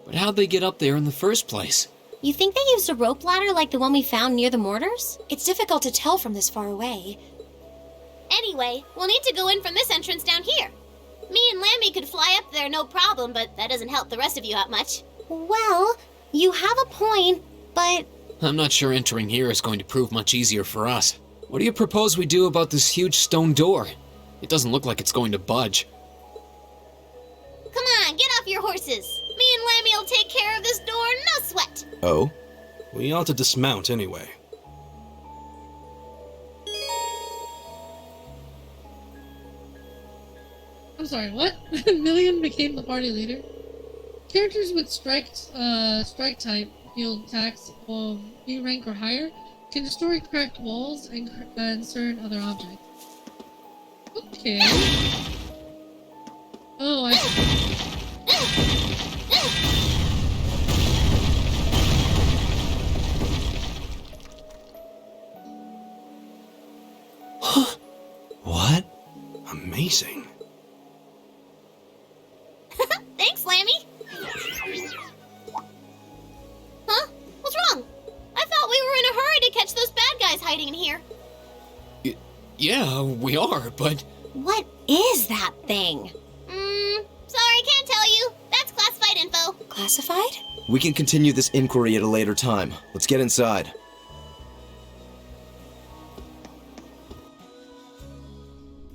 But how'd they get up there in the first place? You think they used a rope ladder like the one we found near the mortars? It's difficult to tell from this far away. Anyway, we'll need to go in from this entrance down here. Me and Lammy could fly up there no problem, but that doesn't help the rest of you out much. Well, you have a point, but I'm not sure entering here is going to prove much easier for us. What do you propose we do about this huge stone door? It doesn't look like it's going to budge. Come on, get off your horses. Me and Lammy will take care of this door, no sweat. Oh? We ought to dismount anyway. I'm sorry, what? Million became the party leader? Characters with strike type field attacks of B rank or higher can destroy cracked walls and certain other objects. Okay. Oh, I see. What? Amazing. Thanks, Lammy. Huh? What's wrong? I thought we were in a hurry to catch those bad guys hiding in here. Yeah, we are, but... what is that thing? Sorry, can't tell you. That's classified info. Classified? We can continue this inquiry at a later time. Let's get inside.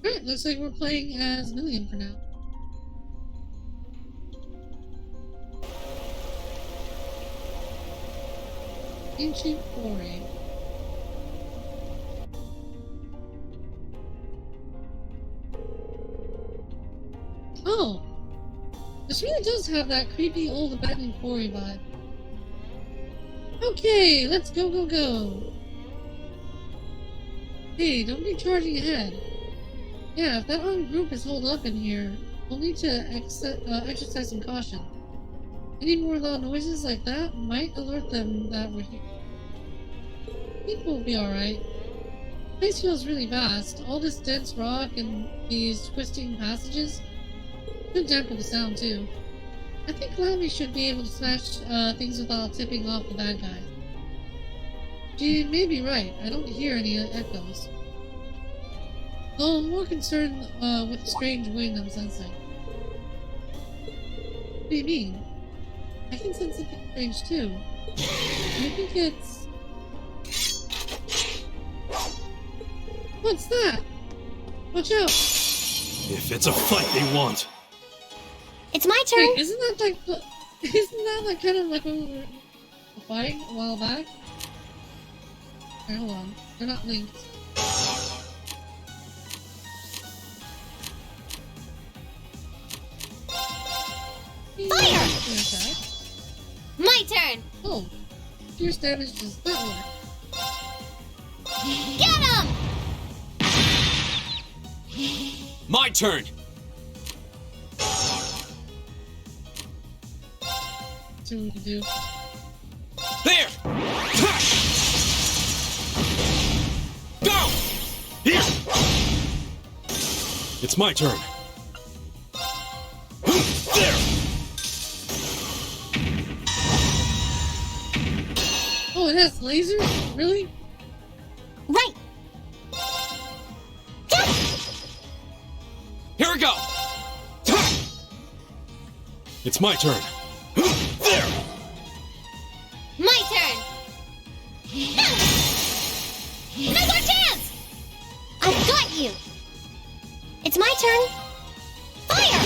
Alright, looks like we're playing as Million for now. Ancient Quarry. Oh! This really does have that creepy old abandoned quarry vibe. Okay, let's go, go, go! Hey, don't be charging ahead. Yeah, if that armed group is holed up in here, we'll need to exercise some caution. Any more loud noises like that might alert them that we're here. I think we'll be alright. The place feels really vast. All this dense rock and these twisting passages should dampen the sound too. I think Lammy should be able to smash things without tipping off the bad guys. She may be right. I don't hear any echoes. Though I'm more concerned with the strange wind I'm sensing. What do you mean? I can sense something strange too. I think it's... What's that? Watch out! If it's a fight they want. It's my turn. Wait, isn't that like kind of like when we were fighting a while back? Alright, hold on. They're not linked. Fire! My turn! Oh, fierce damage does not work. Get him! My turn! See what we can do. There! Go! Here! It's my turn. There! Oh, it has lasers? Really? Right! Here we go! It's my turn. There! My turn! Now's our chance! I've got you! It's my turn! Fire!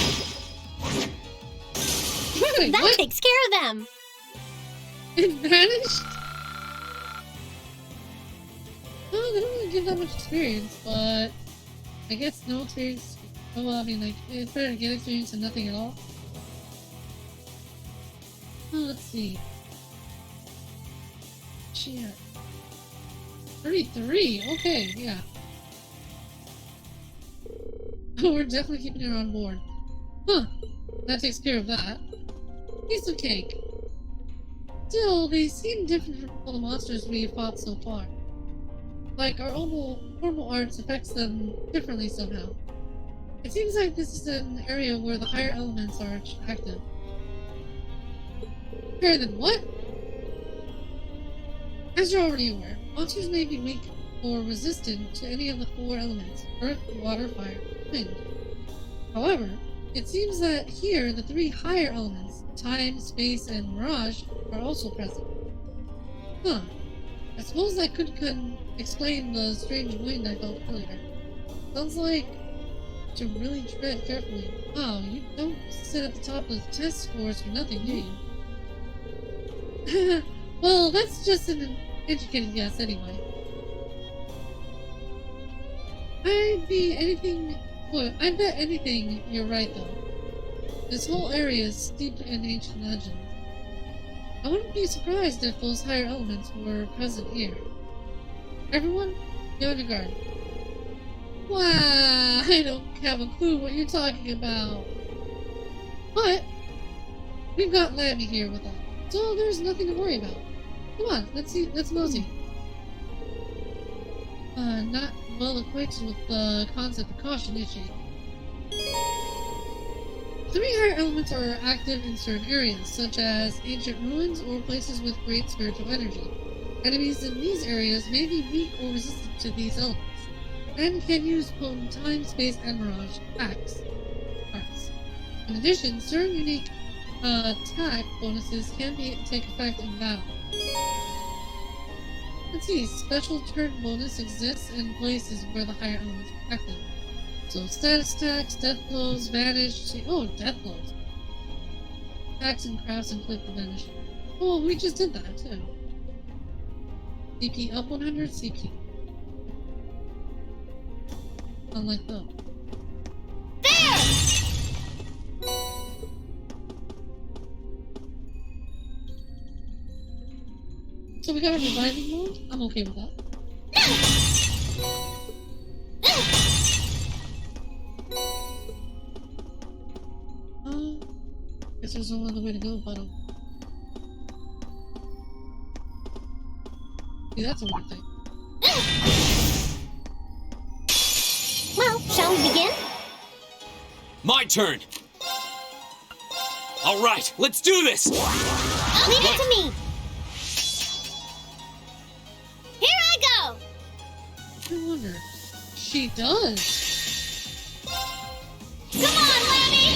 Wait, That what? takes care of them! It vanished? Oh, they don't really give that much experience, but I guess no experience. Oh, well, I mean, like, it's better to get experience than nothing at all. Oh, let's see. Shit. 33, okay, yeah. Oh, we're definitely keeping her on board. Huh, that takes care of that. Piece of cake. Still, they seem different from all the monsters we've fought so far. Like, our normal arts affects them differently somehow. It seems like this is an area where the higher elements are active. Higher than what? As you're already aware, monsters may be weak or resistant to any of the 4 elements: earth, water, fire, wind. However, it seems that here the 3 higher elements, time, space, and mirage, are also present. Huh. I suppose that could explain the strange wind I felt earlier. Sounds like to really tread carefully. Wow, you don't sit at the top of the test scores for nothing, do you? Well, that's just an educated guess anyway. I bet anything you're right though. This whole area is steeped in ancient legends. I wouldn't be surprised if those higher elements were present here. Everyone, be on your guard. Wow, I don't have a clue what you're talking about. But we've got Lammy here with us, so there's nothing to worry about. Come on, let's mosey. Not well acquainted with the concept of caution, is she? 3 higher elements are active in certain areas, such as ancient ruins or places with great spiritual energy. Enemies in these areas may be weak or resistant to these elements, and can use potent time, space, and mirage arts. In addition, certain unique attack bonuses can take effect in battle. Let's see, special turn bonus exists in places where the higher elements are active. So status attacks, death blows, vanish. Oh, death blows. Attacks and crafts inflict the vanish. Oh, we just did that too. CP up 100, CP. Unlike that. There! So we got a reviving mode? I'm okay with that. Guess there's no other way to go if I don't. See, that's a weird thing. Well, shall we begin? My turn! Alright, let's do this! Leave it to me! Here I go! I wonder. She does! Come on, Lammy!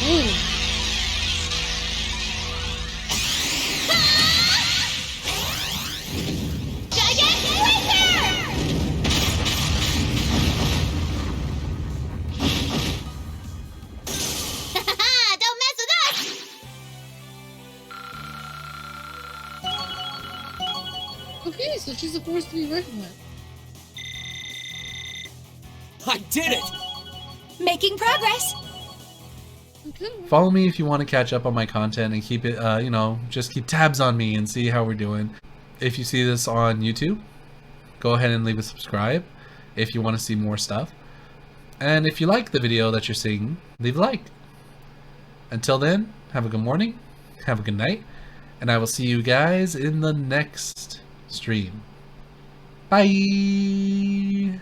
Oh! Gigantic Racer! Okay, so she's a force to be reckoned with. I did it! Making progress. Okay. Follow me if you want to catch up on my content and keep it, you know, just keep tabs on me and see how we're doing. If you see this on YouTube, go ahead and leave a subscribe if you want to see more stuff. And if you like the video that you're seeing, leave a like. Until then, have a good morning, have a good night, and I will see you guys in the next stream. Bye!